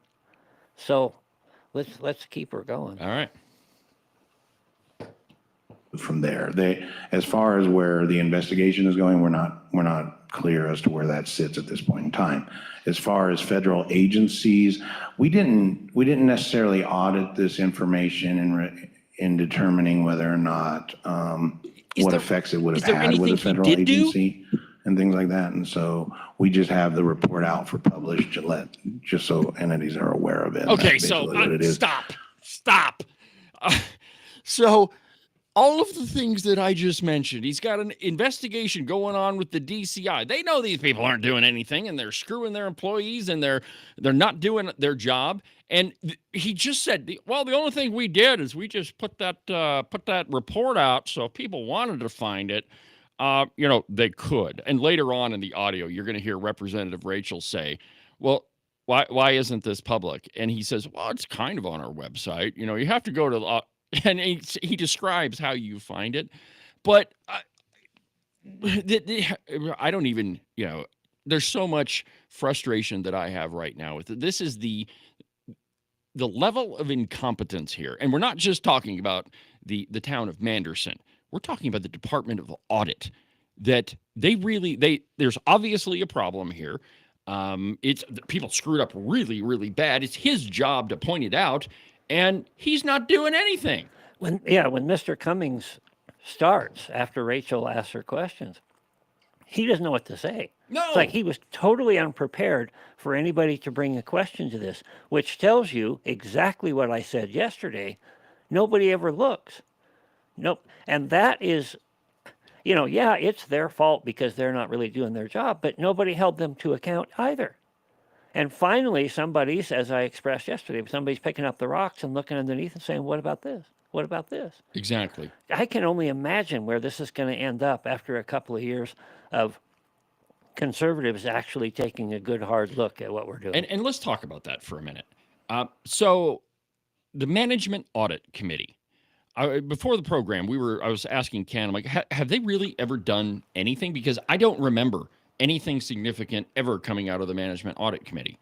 So let's keep her going. All right. From there, as far as where the investigation is going, we're not clear as to where that sits at this point in time. As far as federal agencies, we didn't necessarily audit this information in determining whether or not what effects it would have had with a federal agency and things like that. And so we just have the report out for publish just so entities are aware of it. Okay, so stop. So all of the things that I just mentioned, he's got an investigation going on with the DCI. They know these people aren't doing anything, and they're screwing their employees, and they're not doing their job. And he just said, well, the only thing we did is we just put that report out, so if people wanted to find it, they could. And later on in the audio, you're going to hear Representative Rachel say, well, why isn't this public? And he says, well, it's kind of on our website. You have to go to and he describes how you find it. But I don't even, there's so much frustration that I have right now with it. This is the level of incompetence here. And we're not just talking about the town of Manderson. We're talking about the Department of Audit, that there's obviously a problem here. It's people screwed up really, really bad. It's his job to point it out, and he's not doing anything. When Mr. Cummings starts after Rachel asks her questions, he doesn't know what to say. No. It's like he was totally unprepared for anybody to bring a question to this, which tells you exactly what I said yesterday. Nobody ever looks. Nope. And that is, it's their fault because they're not really doing their job, but nobody held them to account either. And finally, somebody's, as I expressed yesterday, somebody's picking up the rocks and looking underneath and saying, what about this? What about this? Exactly. I can only imagine where this is going to end up after a couple of years of conservatives actually taking a good hard look at what we're doing. And let's talk about that for a minute. So the Management Audit Committee, before the program, I was asking Ken, I'm like, have they really ever done anything? Because I don't remember anything significant ever coming out of the Management Audit Committee.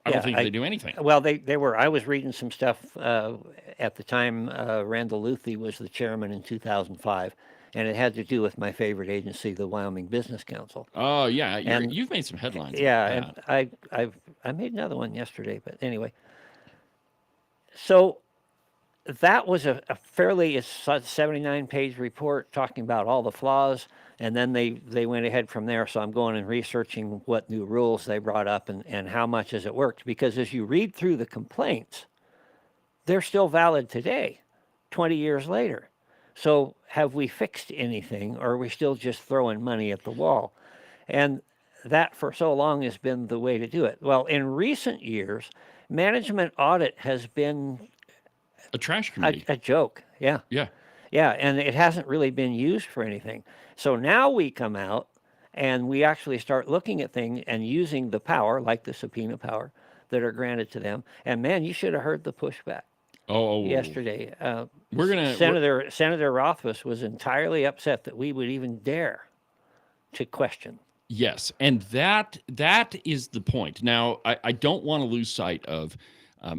I don't think they do anything. Well, they were. I was reading some stuff at the time. Randall Luthi was the chairman in 2005, and it had to do with my favorite agency, the Wyoming Business Council. Oh yeah, you've made some headlines. Yeah, and I made another one yesterday, but anyway. So that was a fairly 79-page report talking about all the flaws, and then they went ahead from there. So I'm going and researching what new rules they brought up and how much has it worked. Because as you read through the complaints, they're still valid today, 20 years later. So have we fixed anything, or are we still just throwing money at the wall? And that for so long has been the way to do it. Well, in recent years, management audit has been a trash committee. A joke, yeah. Yeah. Yeah, and it hasn't really been used for anything. So now we come out and we actually start looking at things and using the power, like the subpoena power, that are granted to them. And man, you should have heard the pushback yesterday. Senator Rothfuss was entirely upset that we would even dare to question. Yes, and that is the point. Now, I don't want to lose sight of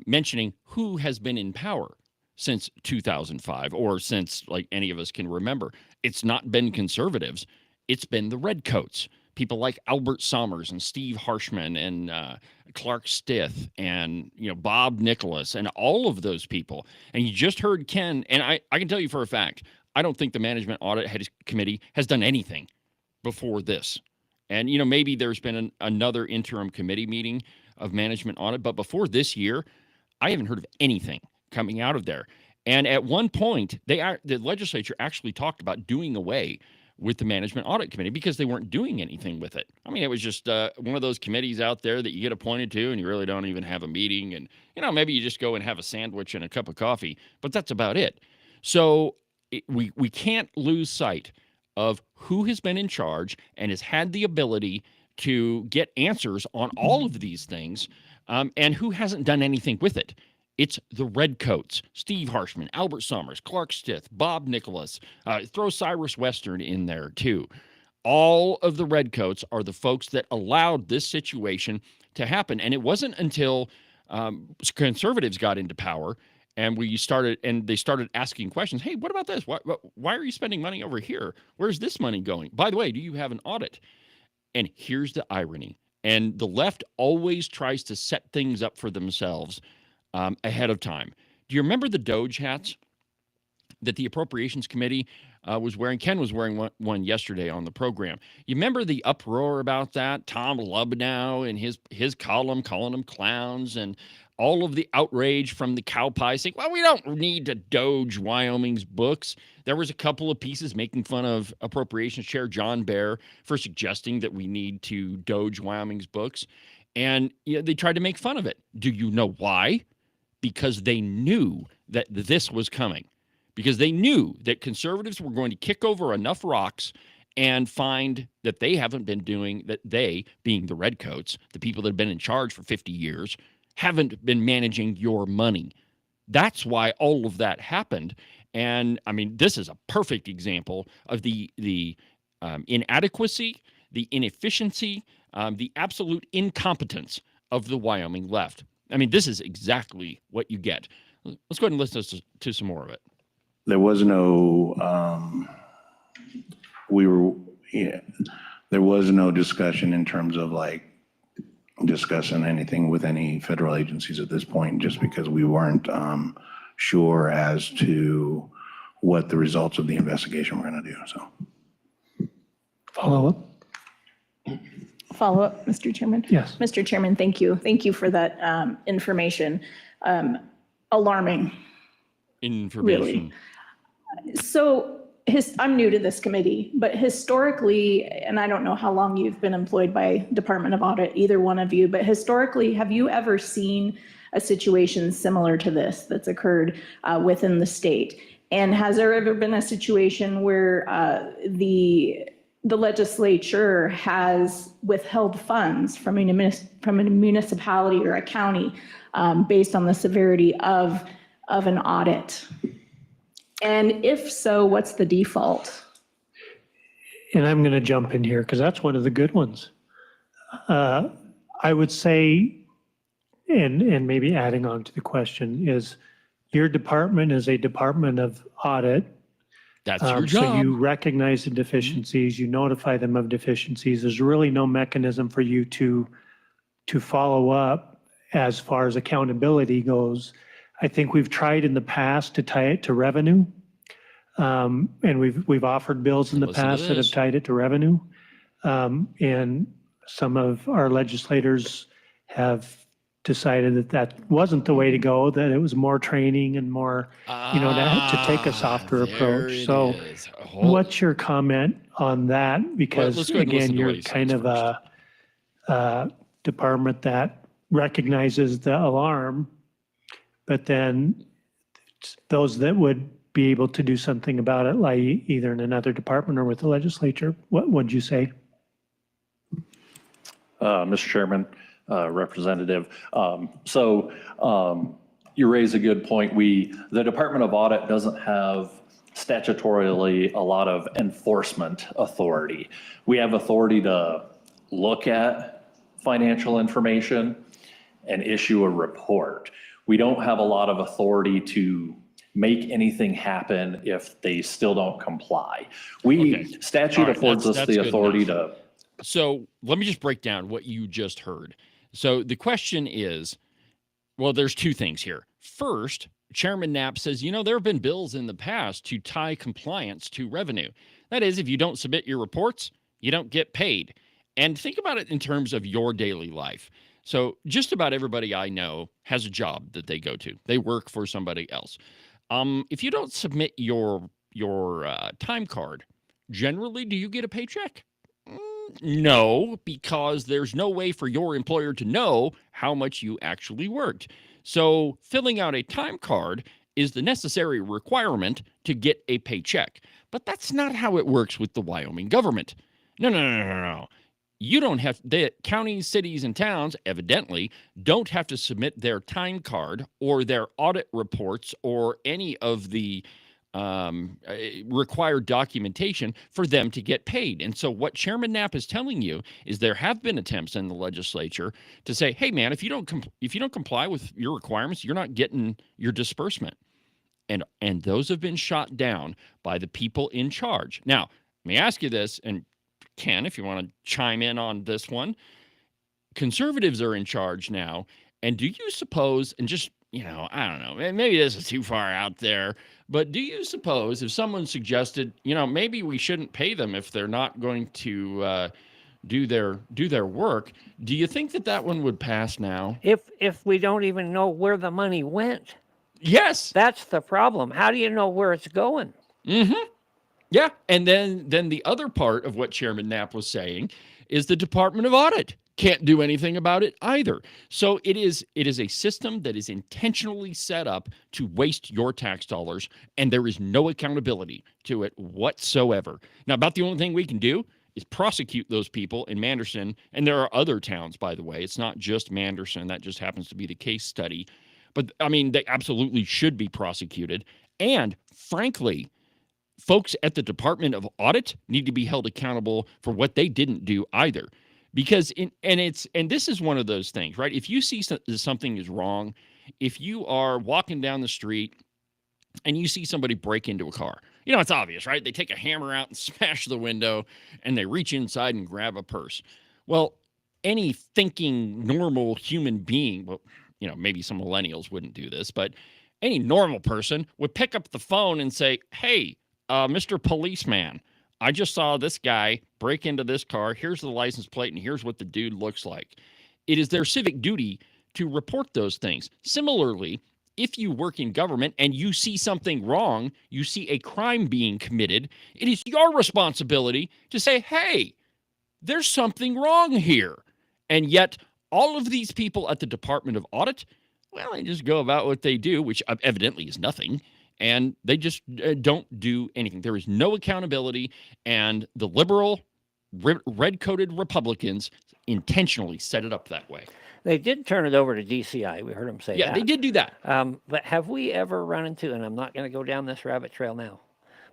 mentioning who has been in power since 2005, or since like any of us can remember. It's not been conservatives. It's been the redcoats, people like Albert Sommers and Steve Harshman and Clark Stith and Bob Nicholas and all of those people. And you just heard Ken, and I can tell you for a fact, I don't think the Management Audit Committee has done anything before this. And maybe there's been another interim committee meeting of management audit, but before this year, I haven't heard of anything coming out of there. And at one point, the legislature actually talked about doing away with the Management Audit Committee because they weren't doing anything with it. I mean, it was just one of those committees out there that you get appointed to and you really don't even have a meeting. And, maybe you just go and have a sandwich and a cup of coffee, but that's about it. So we can't lose sight of who has been in charge and has had the ability to get answers on all of these things, and who hasn't done anything with it. It's the redcoats: Steve Harshman, Albert Sommers, Clark Stith, Bob Nicholas. Throw Cyrus Western in there too. All of the redcoats are the folks that allowed this situation to happen. And it wasn't until conservatives got into power and they started asking questions. Hey, what about this? Why are you spending money over here? Where's this money going? By the way, do you have an audit? And here's the irony. And the left always tries to set things up for themselves ahead of time. Do you remember the Doge hats that the Appropriations Committee was wearing? Ken was wearing one yesterday on the program. You remember the uproar about that? Tom Lubnow and his column calling them clowns, and all of the outrage from the cow pie saying, well, we don't need to Doge Wyoming's books. There was a couple of pieces making fun of Appropriations Chair John Baer for suggesting that we need to Doge Wyoming's books. And they tried to make fun of it. Do you know why? Because they knew that this was coming. Because they knew that conservatives were going to kick over enough rocks and find that they haven't been doing, that they, being the redcoats, the people that have been in charge for 50 years, haven't been managing your money. That's why all of that happened. And I mean, this is a perfect example of the inadequacy, the inefficiency, the absolute incompetence of the Wyoming left. I mean, this is exactly what you get. Let's go ahead and listen to some more of it. There was no, there was no discussion in terms of like discussing anything with any federal agencies at this point, just because we weren't sure as to what the results of the investigation were going to do. So, Follow up? Follow up, Mr. Chairman? Yes. Mr. Chairman, thank you. Thank you for that information. Alarming. Information. Really. So I'm new to this committee, but historically, and I don't know how long you've been employed by Department of Audit, either one of you, but historically, have you ever seen a situation similar to this that's occurred within the state? And has there ever been a situation where the legislature has withheld funds from a municipality or a county based on the severity of an audit? And if so, what's the default? And I'm going to jump in here because that's one of the good ones. I would say, and maybe adding on to the question, is your department is a department of audit. That's your job. So you recognize the deficiencies, you notify them of deficiencies. There's really no mechanism for you to follow up as far as accountability goes. I think we've tried in the past to tie it to revenue. And we've offered bills in the past that have tied it to revenue. And some of our legislators have decided that that wasn't the way to go, that it was more training and more, to take a softer approach. So what's your comment on that? Because again, you're kind of a department that recognizes the alarm, but then those that would be able to do something about it, like either in another department or with the legislature, what would you say? Mr. Chairman, Representative. You raise a good point. The Department of Audit doesn't have statutorily a lot of enforcement authority. We have authority to look at financial information and issue a report. We don't have a lot of authority to make anything happen if they still don't comply. Statute affords us the authority to. So let me just break down what you just heard. So the question is, well, there's two things here. First, Chairman Knapp says, there have been bills in the past to tie compliance to revenue. That is, if you don't submit your reports, you don't get paid. And think about it in terms of your daily life. So just about everybody I know has a job that they go to. They work for somebody else. If you don't submit your time card, generally, do you get a paycheck? No, because there's no way for your employer to know how much you actually worked. So filling out a time card is the necessary requirement to get a paycheck. But that's not how it works with the Wyoming government. No. You don't have, the counties, cities, and towns evidently don't have to submit their time card or their audit reports or any of the required documentation for them to get paid. And so what Chairman Knapp is telling you is there have been attempts in the legislature to say, hey, man, if you don't comply with your requirements, you're not getting your disbursement. And those have been shot down by the people in charge. Now, let me ask you this, and Ken, if you want to chime in on this one, conservatives are in charge now. And do you suppose, and just, I don't know, maybe this is too far out there, but do you suppose if someone suggested, maybe we shouldn't pay them if they're not going to do their work, do you think that one would pass now? If we don't even know where the money went. Yes. That's the problem. How do you know where it's going? Mm-hmm. Yeah, and then the other part of what Chairman Knapp was saying is the Department of Audit can't do anything about it either. So it is a system that is intentionally set up to waste your tax dollars, and there is no accountability to it whatsoever. Now, about the only thing we can do is prosecute those people in Manderson, and there are other towns, by the way. It's not just Manderson. That just happens to be the case study. But, I mean, they absolutely should be prosecuted. And, frankly, folks at the Department of Audit need to be held accountable for what they didn't do either. Because this is one of those things, right? If you see something is wrong, if you are walking down the street and you see somebody break into a car, it's obvious, right? They take a hammer out and smash the window and they reach inside and grab a purse. Well, any thinking normal human being, well, maybe some millennials wouldn't do this, but any normal person would pick up the phone and say, hey, Mr. Policeman, I just saw this guy break into this car. Here's the license plate, and here's what the dude looks like. It is their civic duty to report those things. Similarly, if you work in government and you see something wrong, you see a crime being committed, it is your responsibility to say, hey, there's something wrong here. And yet, all of these people at the Department of Audit, well, they just go about what they do, which evidently is nothing. And they just don't do anything. There is no accountability, and the liberal, red-coated Republicans intentionally set it up that way. They did turn it over to DCI. We heard them say that. Yeah, they did do that. But have we ever run into, and I'm not going to go down this rabbit trail now,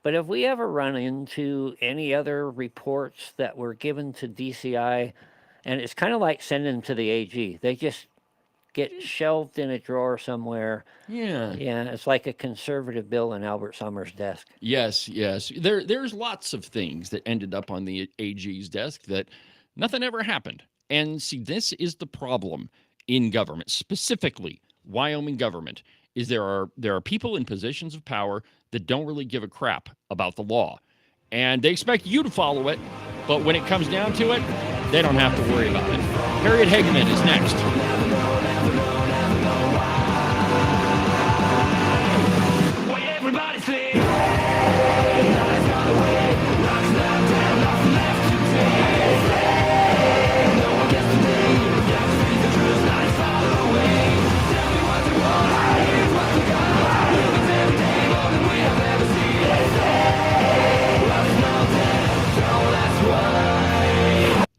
but have we ever run into any other reports that were given to DCI? And it's kind of like sending them to the AG. They just get shelved in a drawer somewhere. Yeah. Yeah, it's like a conservative bill in Albert Summers' desk. Yes. There's lots of things that ended up on the AG's desk that nothing ever happened. And see, this is the problem in government, specifically Wyoming government, is there are people in positions of power that don't really give a crap about the law. And they expect you to follow it, but when it comes down to it, they don't have to worry about it. Harriet Hageman is next.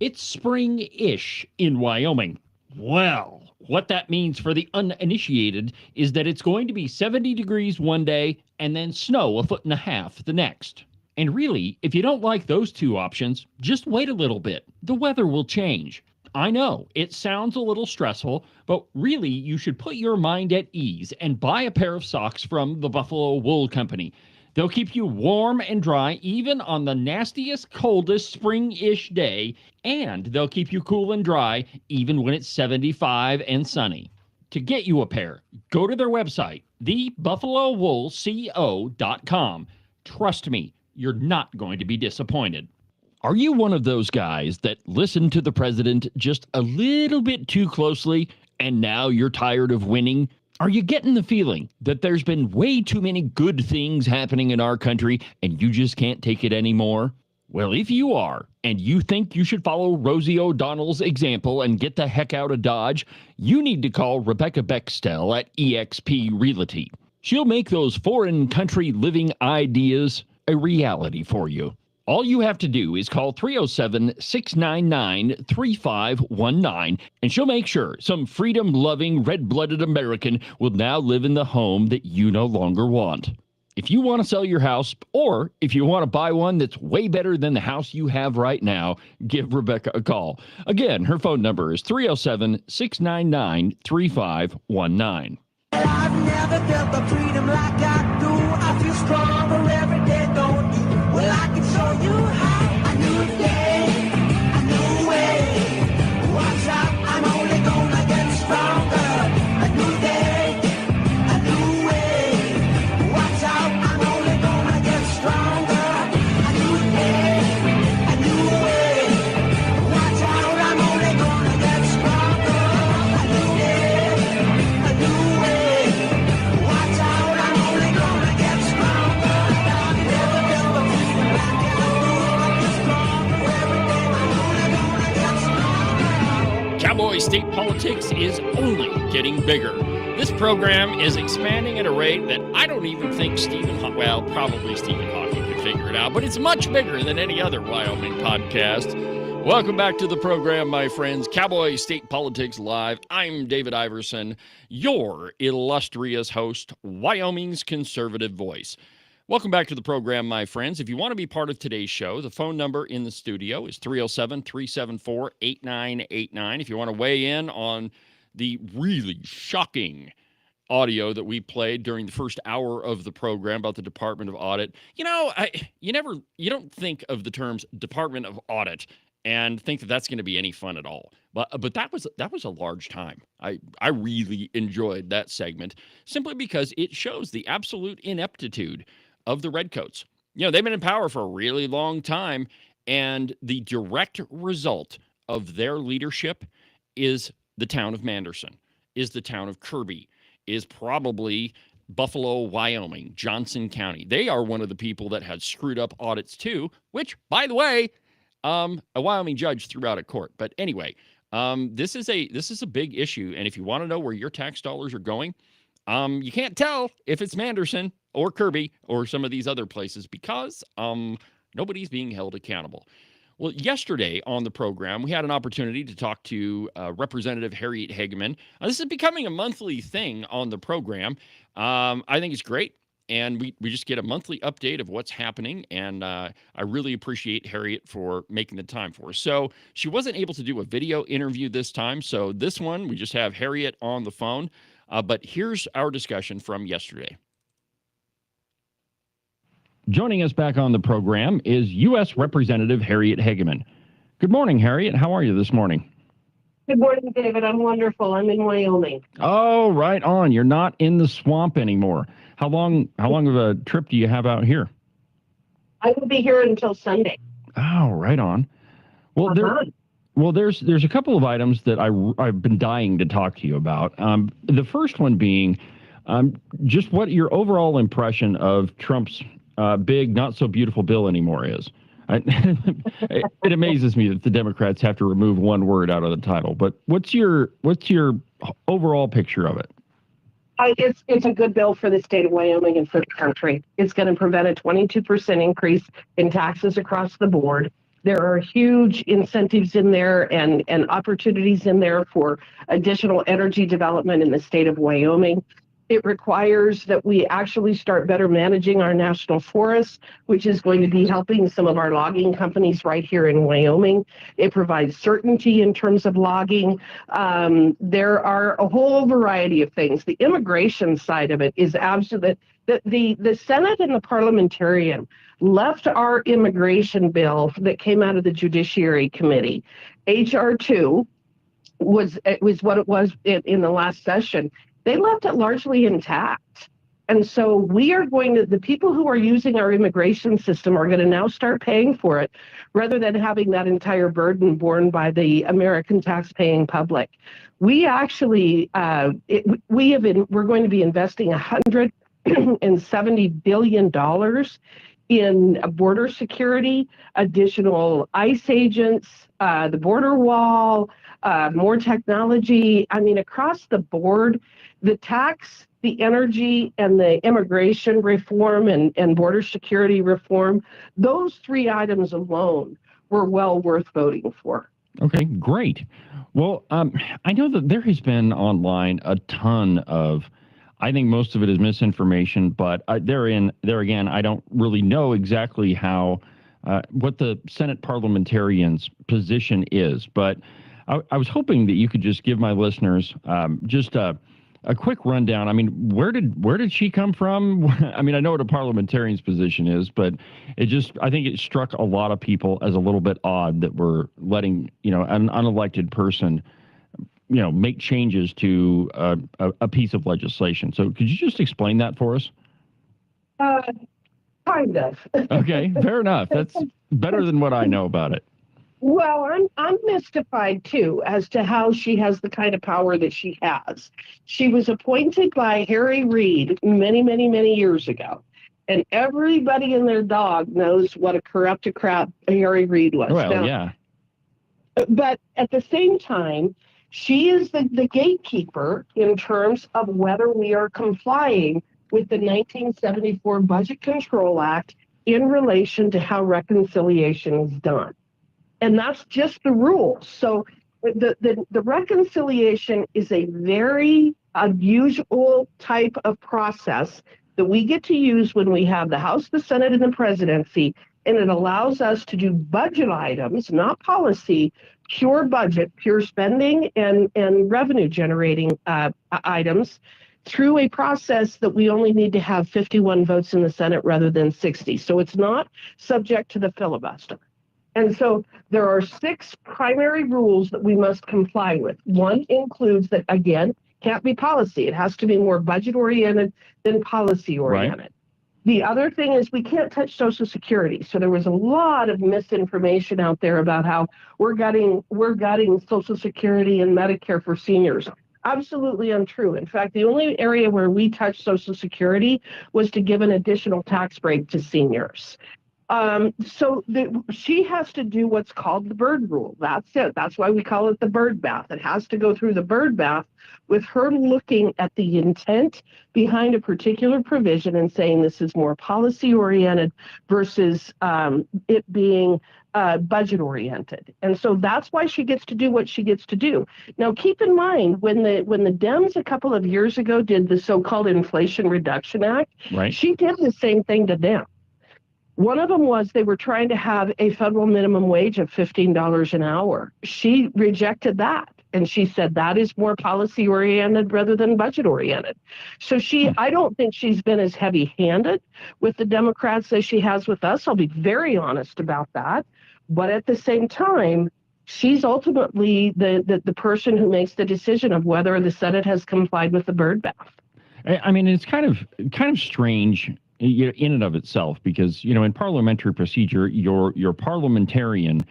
It's spring-ish in Wyoming. Well, what that means for the uninitiated is that it's going to be 70 degrees one day and then snow 1.5 feet the next. And really, if you don't like those two options, just wait a little bit. The weather will change. I know, it sounds a little stressful, but really you should put your mind at ease and buy a pair of socks from the Buffalo Wool Company. They'll keep you warm and dry even on the nastiest, coldest spring-ish day, and they'll keep you cool and dry even when it's 75 and sunny. To get you a pair, go to their website, thebuffalowoolco.com. Trust me, you're not going to be disappointed. Are you one of those guys that listen to the president just a little bit too closely, and now you're tired of winning? Are you getting the feeling that there's been way too many good things happening in our country and you just can't take it anymore? Well, if you are, and you think you should follow Rosie O'Donnell's example and get the heck out of Dodge, you need to call Rebecca Bextel at eXp Realty. She'll make those foreign country living ideas a reality for you. All you have to do is call 307-699-3519, and she'll make sure some freedom-loving, red-blooded American will now live in the home that you no longer want. If you want to sell your house, or if you want to buy one that's way better than the house you have right now, give Rebecca a call. Again, her phone number is 307-699-3519. I've never felt the freedom like I do. I feel stronger every day, don't you? Well, I can show you how. A new day, a new way. Watch out, I'm only gonna get stronger. A new day, a new way. Watch out, I'm only gonna get stronger. A new day, a new way. Watch out, I'm only gonna get stronger. A new day, a new way. Watch out, I'm only gonna get stronger. I've never felt the freedom like I do. I feel stronger every day. I'm only gonna get stronger. Cowboy state politics is only getting bigger. This program is expanding at a rate that I don't even think probably Stephen Hawking could figure it out, but it's much bigger than any other Wyoming podcast. Welcome back to the program, my friends. Cowboy State Politics Live. I'm David Iverson, your illustrious host, Wyoming's conservative voice. Welcome back to the program, my friends. If you want to be part of today's show, the phone number in the studio is 307-374-8989. If you want to weigh in on the really shocking audio that we played during the first hour of the program about the Department of Audit. You don't think of the terms Department of Audit and think that that's going to be any fun at all. But that was a large time. I really enjoyed that segment simply because it shows the absolute ineptitude of the Redcoats. They've been in power for a really long time, and the direct result of their leadership is the town of Manderson, is the town of Kirby, is probably Buffalo, Wyoming, Johnson County. They are one of the people that had screwed up audits too, which, by the way, a Wyoming judge threw out of court. But anyway, this is a big issue, and if you want to know where your tax dollars are going, you can't tell if it's Manderson or Kirby or some of these other places because nobody's being held accountable. Well, yesterday on the program, we had an opportunity to talk to Representative Harriet Hageman. This is becoming a monthly thing on the program. I think it's great, and we just get a monthly update of what's happening, and I really appreciate Harriet for making the time for us. So she wasn't able to do a video interview this time, so this one, we just have Harriet on the phone. But here's our discussion from yesterday. Joining us back on the program is U.S. Representative Harriet Hageman. Good morning, Harriet. How are you this morning? Good morning, David. I'm wonderful. I'm in Wyoming. Oh, right on. You're not in the swamp anymore. How long of a trip do you have out here? I will be here until Sunday. Oh, right on. Well, there's a couple of items that I've been dying to talk to you about. The first one being just what your overall impression of Trump's big, not so beautiful bill anymore is. It amazes me that the Democrats have to remove one word out of the title. But what's your overall picture of it? It's a good bill for the state of Wyoming and for the country. It's going to prevent a 22% increase in taxes across the board. There are huge incentives in there and opportunities in there for additional energy development in the state of Wyoming. It requires that we actually start better managing our national forests, which is going to be helping some of our logging companies right here in Wyoming. It provides certainty in terms of logging. There are a whole variety of things. The immigration side of it is absolute. The Senate and the parliamentarian left our immigration bill that came out of the Judiciary Committee. H.R. 2 was what it was in the last session. They left it largely intact. And so we are the people who are using our immigration system are going to now start paying for it rather than having that entire burden borne by the American tax-paying public. We actually, we're going to be investing $170 billion in border security, additional ICE agents, the border wall, more technology. I mean, across the board, the tax, the energy, and the immigration reform and border security reform, those three items alone were well worth voting for. Okay, great. Well, I know that there has been online a ton of, I think most of it is misinformation, but there again, I don't really know exactly how, what the Senate parliamentarians' position is, but I was hoping that you could just give my listeners just a quick rundown. I mean, where did she come from? I mean, I know what a parliamentarian's position is, but I think it struck a lot of people as a little bit odd that we're letting, an unelected person, make changes to a piece of legislation. So could you just explain that for us? Kind of. Okay, fair enough. That's better than what I know about it. Well, I'm mystified, too, as to how she has the kind of power that she has. She was appointed by Harry Reid many, many, many years ago. And everybody and their dog knows what a corrupt crap Harry Reid was. Well, now, yeah. But at the same time, she is the gatekeeper in terms of whether we are complying with the 1974 Budget Control Act in relation to how reconciliation is done. And that's just the rules. So the reconciliation is a very unusual type of process that we get to use when we have the House, the Senate, and the presidency, and it allows us to do budget items, not policy, pure budget, pure spending and revenue generating items through a process that we only need to have 51 votes in the Senate rather than 60. So it's not subject to the filibuster. And so there are 6 primary rules that we must comply with. One includes that, again, can't be policy. It has to be more budget oriented than policy oriented. Right. The other thing is we can't touch Social Security. So there was a lot of misinformation out there about how we're gutting Social Security and Medicare for seniors. Absolutely untrue. In fact, the only area where we touched Social Security was to give an additional tax break to seniors. She has to do what's called the bird rule. That's it. That's why we call it the bird bath. It has to go through the bird bath with her looking at the intent behind a particular provision and saying this is more policy oriented versus it being budget oriented. And so that's why she gets to do what she gets to do. Now, keep in mind, when the Dems a couple of years ago did the so-called Inflation Reduction Act, right, she did the same thing to them. One of them was they were trying to have a federal minimum wage of $15 an hour. She rejected that. And she said that is more policy oriented rather than budget oriented. So I don't think she's been as heavy handed with the Democrats as she has with us. I'll be very honest about that. But at the same time, she's ultimately the person who makes the decision of whether the Senate has complied with the bird bath. I mean, it's kind of strange in and of itself, because, in parliamentary procedure, your parliamentarian,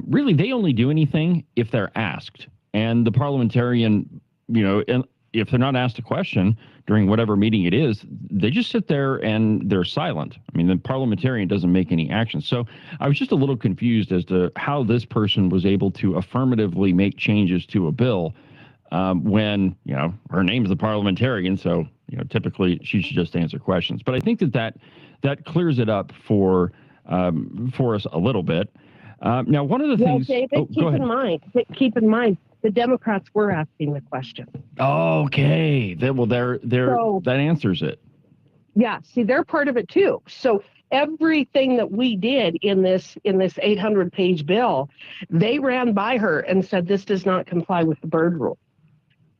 really, they only do anything if they're asked. And the parliamentarian, if they're not asked a question during whatever meeting it is, they just sit there and they're silent. I mean, the parliamentarian doesn't make any action. So I was just a little confused as to how this person was able to affirmatively make changes to a bill when, her name's the parliamentarian. So, typically she should just answer questions. But I think that clears it up for us a little bit. Now, one of the things. David, keep in mind, the Democrats were asking the question. Okay. That answers it. Yeah. See, they're part of it too. So everything that we did in this 800-page bill, they ran by her and said this does not comply with the bird rule.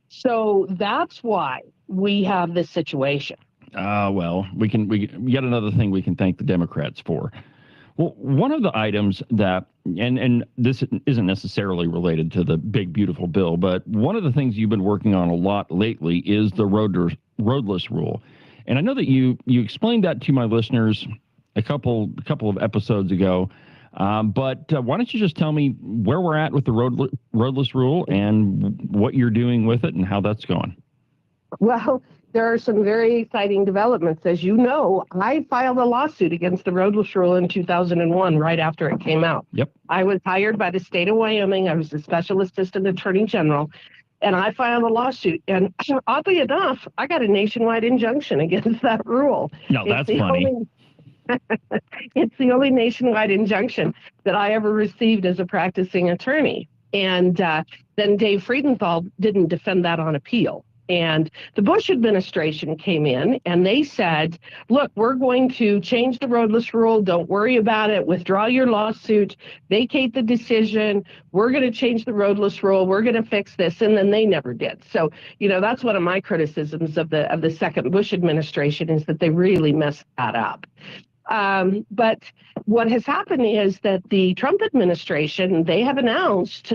So that's why we have this situation. Well, we yet another thing we can thank the Democrats for. Well, one of the items that, and this isn't necessarily related to the big, beautiful bill, but one of the things you've been working on a lot lately is the roadless rule. And I know that you explained that to my listeners a couple of episodes ago. But why don't you just tell me where we're at with the roadless rule and what you're doing with it and how that's going? Well, there are some very exciting developments. As you know, I filed a lawsuit against the roadless rule in 2001, right after it came out. Yep. I was hired by the state of Wyoming. I was the special assistant attorney general, and I filed a lawsuit. And oddly enough, I got a nationwide injunction against that rule. No, that's funny. It's the only nationwide injunction that I ever received as a practicing attorney. And then Dave Friedenthal didn't defend that on appeal. And the Bush administration came in and they said, look, we're going to change the roadless rule. Don't worry about it. Withdraw your lawsuit. Vacate the decision. We're going to change the roadless rule. We're going to fix this. And then they never did. So, that's one of my criticisms of the second Bush administration, is that they really messed that up. But what has happened is that the Trump administration, they have announced,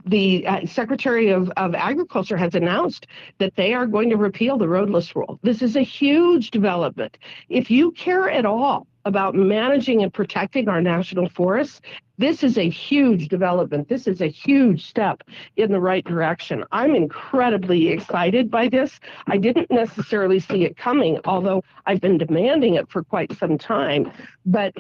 the Secretary of Agriculture has announced that they are going to repeal the roadless rule. This is a huge development. If you care at all about managing and protecting our national forests, this is a huge development. This is a huge step in the right direction. I'm incredibly excited by this. I didn't necessarily see it coming, although I've been demanding it for quite some time. But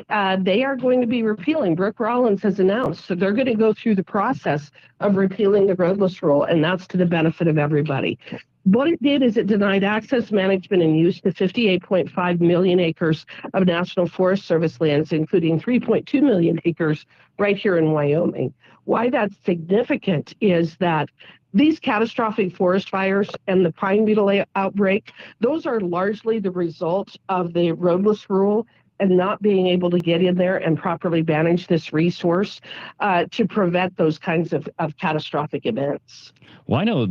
they are going to be repealing. Brooke Rollins has announced, so they're going to go through the process of repealing the roadless rule, and that's to the benefit of everybody. What it did is it denied access, management, and use to 58.5 million acres of National Forest Service lands, including 3.2 million acres right here in Wyoming. Why that's significant is that these catastrophic forest fires and the pine beetle outbreak, those are largely the result of the roadless rule and not being able to get in there and properly manage this resource to prevent those kinds of catastrophic events. Well, I know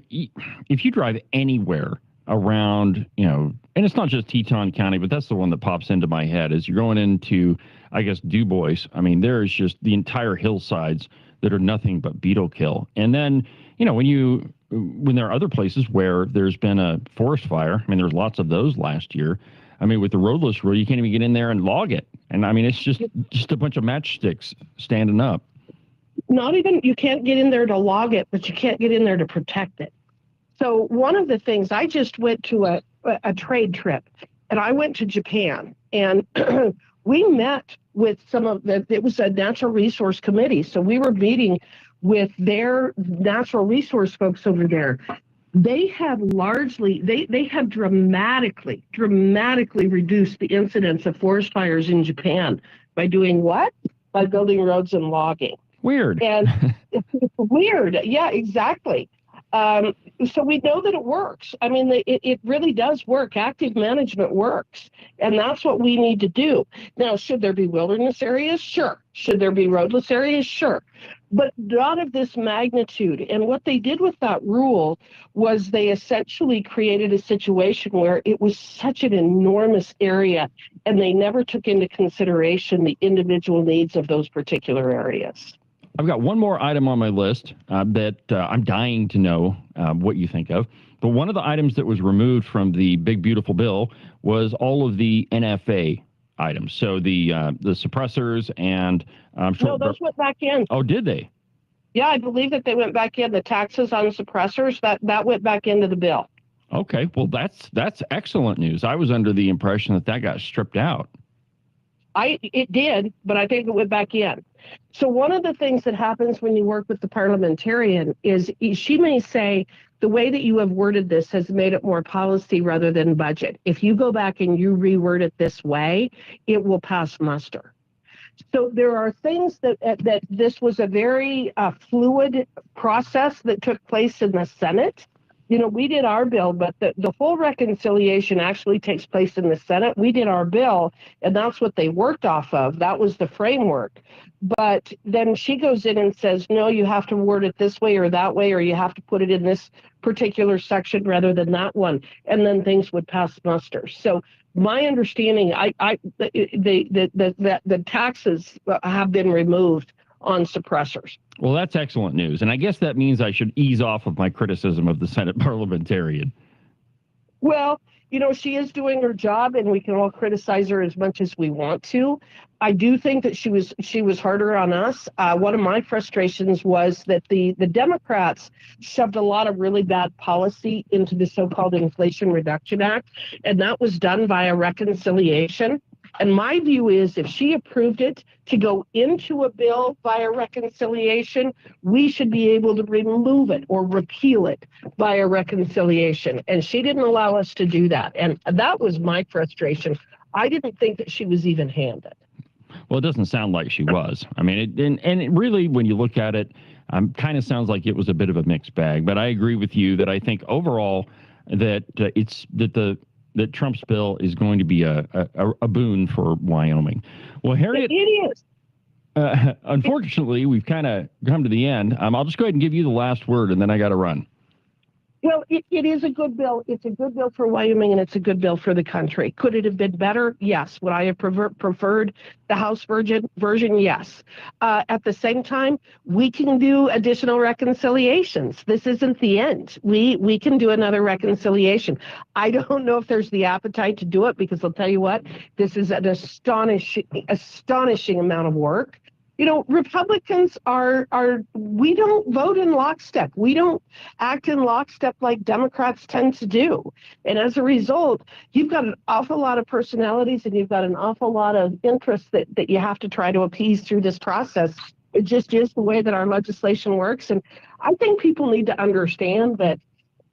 if you drive anywhere around, and it's not just Teton County, but that's the one that pops into my head as you're going into, I guess, Du Bois. I mean, there's just the entire hillsides that are nothing but beetle kill. And then, when there are other places where there's been a forest fire, I mean, there's lots of those last year. I mean, with the roadless rule, you can't even get in there and log it. And I mean, it's just a bunch of matchsticks standing up. Not even, you can't get in there to log it, but you can't get in there to protect it. So one of the things, I just went to a trade trip, and I went to Japan, and we met with it was a natural resource committee. So we were meeting with their natural resource folks over there. They have they have dramatically reduced the incidence of forest fires in Japan by doing what? By building roads and logging. Weird. And it's weird. Yeah, exactly. So we know that it works. I mean, it really does work. Active management works. And that's what we need to do. Now, should there be wilderness areas? Sure. Should there be roadless areas? Sure. But not of this magnitude. And what they did with that rule was they essentially created a situation where it was such an enormous area, and they never took into consideration the individual needs of those particular areas. I've got one more item on my list that I'm dying to know what you think of. But one of the items that was removed from the big, beautiful bill was all of the NFA items. So the suppressors and no, those went back in. Oh, did they? Yeah, I believe that they went back in. The taxes on suppressors, that went back into the bill. Okay, well, that's excellent news. I was under the impression that got stripped out. It did, but I think it went back in. So one of the things that happens when you work with the parliamentarian is she may say, the way that you have worded this has made it more policy rather than budget. If you go back and you reword it this way, it will pass muster. So there are things that this was a very fluid process that took place in the Senate. We did our bill, but the whole reconciliation actually takes place in the Senate. We did our bill, and that's what they worked off of. That was the framework. But then she goes in and says, no, you have to word it this way or that way, or you have to put it in this particular section rather than that one. And then things would pass muster. So my understanding, the taxes have been removed on suppressors. Well, that's excellent news. And I guess that means I should ease off of my criticism of the Senate parliamentarian. Well, she is doing her job, and we can all criticize her as much as we want to. I do think that she was harder on us. One of my frustrations was that the Democrats shoved a lot of really bad policy into the so-called Inflation Reduction Act, and that was done via reconciliation. And my view is if she approved it to go into a bill via reconciliation, we should be able to remove it or repeal it via reconciliation. And she didn't allow us to do that. And that was my frustration. I didn't think that she was even handed. Well, it doesn't sound like she was. I mean, it really, when you look at it, kind of sounds like it was a bit of a mixed bag. But I agree with you that I think overall that that Trump's bill is going to be a boon for Wyoming. Well, Harriet, it is. Unfortunately, we've kind of come to the end. I'll just go ahead and give you the last word, and then I got to run. Well, it is a good bill. It's a good bill for Wyoming, and it's a good bill for the country. Could it have been better? Yes. Would I have preferred the House version? Yes. At the same time, we can do additional reconciliations. This isn't the end. We can do another reconciliation. I don't know if there's the appetite to do it, because I'll tell you what, this is an astonishing amount of work. Republicans we don't vote in lockstep. We don't act in lockstep like Democrats tend to do. And as a result, you've got an awful lot of personalities, and you've got an awful lot of interests that you have to try to appease through this process. It just is the way that our legislation works. And I think people need to understand that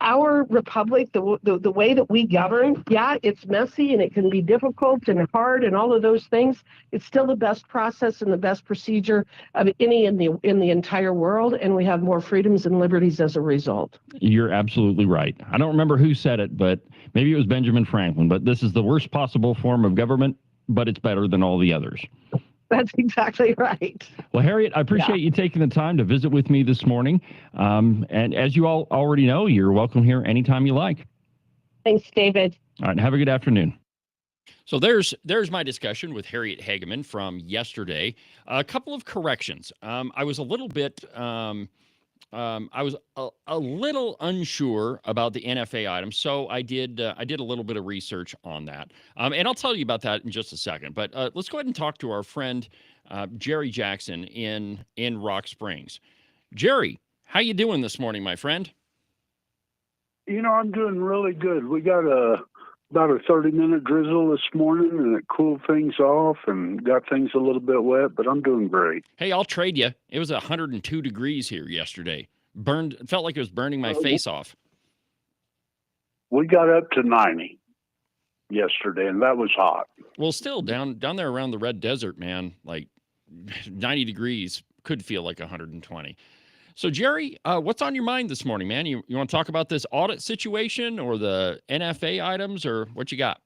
our republic, the way that we govern, yeah, it's messy and it can be difficult and hard and all of those things. It's still the best process and the best procedure of any in the entire world, and we have more freedoms and liberties as a result. You're absolutely right. I don't remember who said it, but maybe it was Benjamin Franklin, but this is the worst possible form of government, but it's better than all the others. That's exactly right. Well, Harriet, I appreciate you taking the time to visit with me this morning. And as you all already know, you're welcome here anytime you like. Thanks, David. All right, have a good afternoon. So there's my discussion with Harriet Hageman from yesterday. A couple of corrections. I was a little bit I was a little unsure about the NFA items, so I did a little bit of research on that, and I'll tell you about that in just a second. But let's go ahead and talk to our friend Jerry Jackson in Rock Springs. Jerry, how you doing this morning, my friend? I'm doing really good. We got about a 30-minute drizzle this morning, and it cooled things off and got things a little bit wet, but I'm doing great. Hey, I'll trade you. It was 102 degrees here yesterday. Felt like it was burning my face off. We got up to 90 yesterday, and that was hot. Well, still down there around the Red Desert, man, like 90 degrees could feel like 120. So, Jerry, what's on your mind this morning, man? You want to talk about this audit situation or the NFA items, or what you got?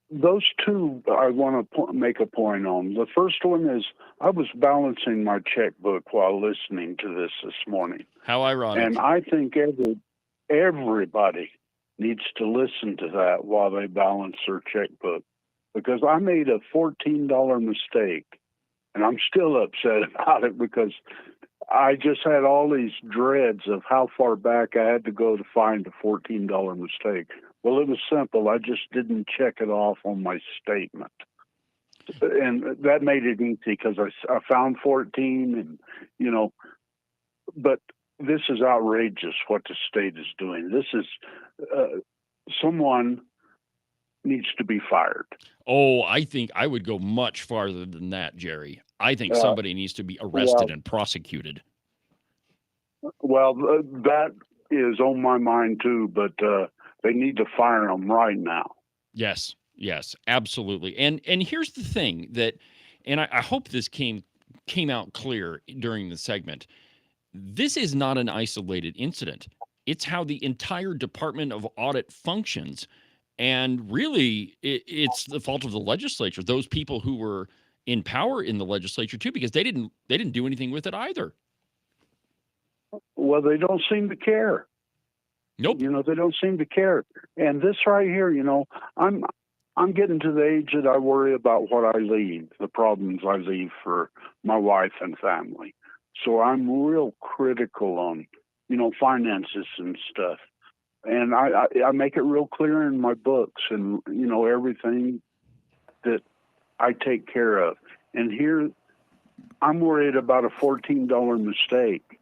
Those two I want to make a point on. The first one is I was balancing my checkbook while listening to this morning. How ironic. And I think everybody needs to listen to that while they balance their checkbook, because I made a $14 mistake, and I'm still upset about it because I just had all these dreads of how far back I had to go to find a $14 mistake. Well, it was simple. I just didn't check it off on my statement. And that made it easy because I found 14 and, but this is outrageous what the state is doing. This is, someone needs to be fired. Oh, I think I would go much farther than that, Jerry. I think somebody needs to be arrested and prosecuted. Well, that is on my mind too, but they need to fire them right now. Yes, absolutely. And here's the thing that, and I hope this came out clear during the segment. This is not an isolated incident. It's how the entire Department of Audit functions. And really, it's the fault of the legislature, those people who were in power in the legislature too, because they didn't do anything with it either. Well, they don't seem to care. Nope. They don't seem to care. And this right here, I'm getting to the age that I worry about what I leave, the problems I leave for my wife and family. So I'm real critical on, finances and stuff. And I make it real clear in my books and, everything that I take care of. And here, I'm worried about a $14 mistake,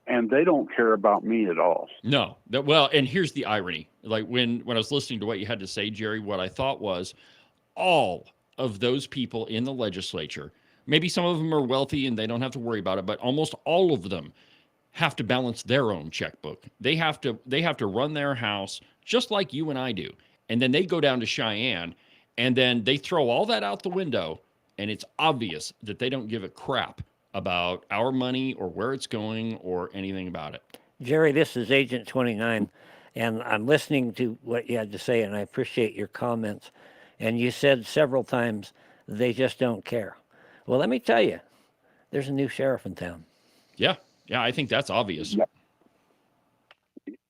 and they don't care about me at all. No. Well, and here's the irony. Like when I was listening to what you had to say, Jerry, what I thought was all of those people in the legislature, maybe some of them are wealthy and they don't have to worry about it, but almost all of them have to balance their own checkbook. They have to run their house just like you and I do. And then they go down to Cheyenne and then they throw all that out the window, and it's obvious that they don't give a crap about our money or where it's going or anything about it. Jerry, this is Agent 29, and I'm listening to what you had to say, and I appreciate your comments. And you said several times, they just don't care. Well, let me tell you, there's a new sheriff in town. Yeah, I think that's obvious.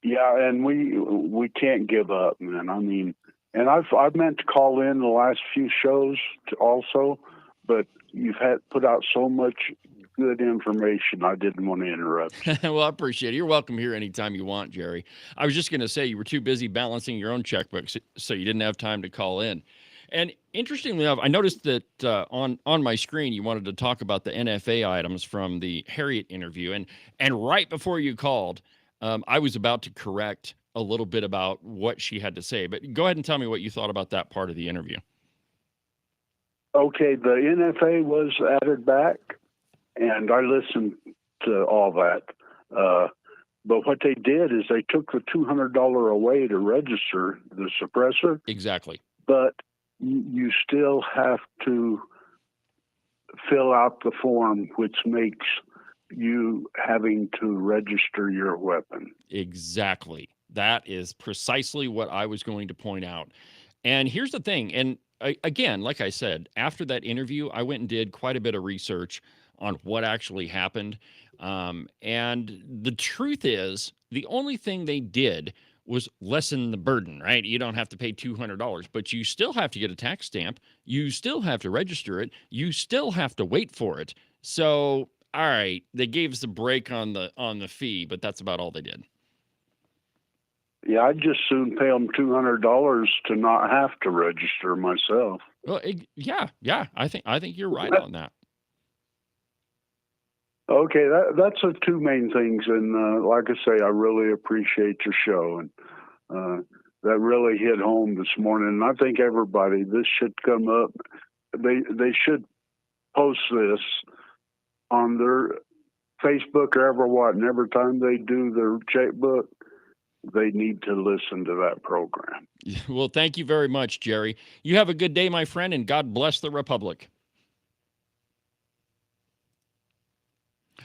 Yeah, and we can't give up, man. I mean, and I've meant to call in the last few shows also, but you've put out so much good information, I didn't want to interrupt. Well, I appreciate it. You're welcome here anytime you want, Jerry. I was just going to say you were too busy balancing your own checkbooks, so you didn't have time to call in. And interestingly enough, I noticed that on my screen, you wanted to talk about the NFA items from the Harriet interview. And right before you called, I was about to correct a little bit about what she had to say. But go ahead and tell me what you thought about that part of the interview. Okay, the NFA was added back, and I listened to all that. But what they did is they took the $200 away to register the suppressor. Exactly. But you still have to fill out the form, which makes you having to register your weapon. Exactly. That is precisely what I was going to point out. And here's the thing. And again, like I said, after that interview, I went and did quite a bit of research on what actually happened. And the truth is, the only thing they did was lessen the burden, right? You don't have to pay $200, but you still have to get a tax stamp. You still have to register it. You still have to wait for it. So, all right, they gave us a break on the fee, but that's about all they did. Yeah, I'd just soon pay them $200 to not have to register myself. Well, yeah. I think you're right on that. Okay, that's the two main things, and like I say, I really appreciate your show, and that really hit home this morning. And I think everybody, this should come up. They should post this on their Facebook or ever what, and every time they do their checkbook, they need to listen to that program. Well, thank you very much, Jerry. You have a good day, my friend, and God bless the Republic.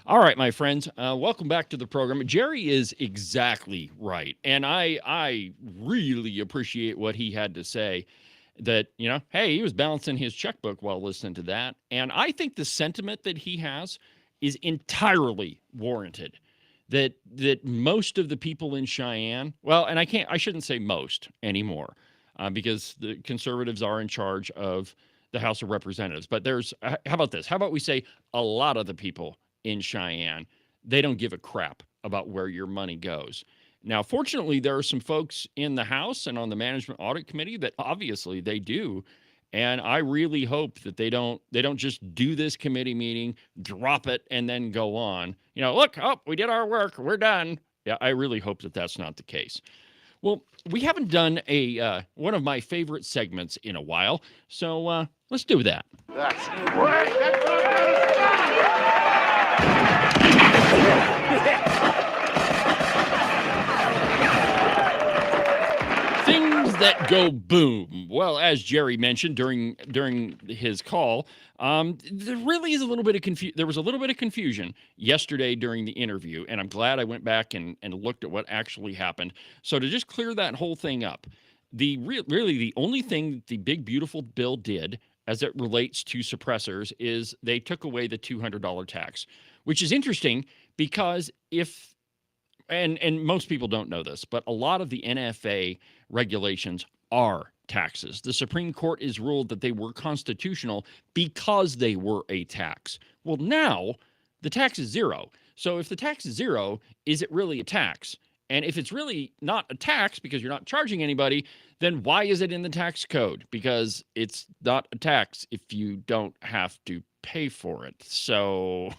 All right, my friends, welcome back to the program. Jerry is exactly right, and I really appreciate what he had to say, that, hey, he was balancing his checkbook while listening to that, and I think the sentiment that he has is entirely warranted, that most of the people in Cheyenne, well, and I shouldn't say most anymore, because the conservatives are in charge of the House of Representatives, but how about this? How about we say a lot of the people in Cheyenne, they don't give a crap about where your money goes. Now, fortunately, there are some folks in the House and on the Management Audit Committee that obviously they do. And I really hope that they don't just do this committee meeting, drop it, and then go on. Look, we did our work, we're done. Yeah, I really hope that that's not the case. Well, we haven't done one of my favorite segments in a while, so let's do that. That's great. Things that go boom. Well, as Jerry mentioned during his call, there really is a little bit of there was a little bit of confusion yesterday during the interview, and I'm glad I went back and looked at what actually happened. So to just clear that whole thing up, really the only thing the big beautiful bill did as it relates to suppressors is they took away the $200 tax, which is interesting because and most people don't know this, but a lot of the NFA regulations are taxes. The Supreme Court has ruled that they were constitutional because they were a tax. Well, now the tax is zero. So if the tax is zero, is it really a tax? And if it's really not a tax because you're not charging anybody, then why is it in the tax code? Because it's not a tax if you don't have to pay for it. So,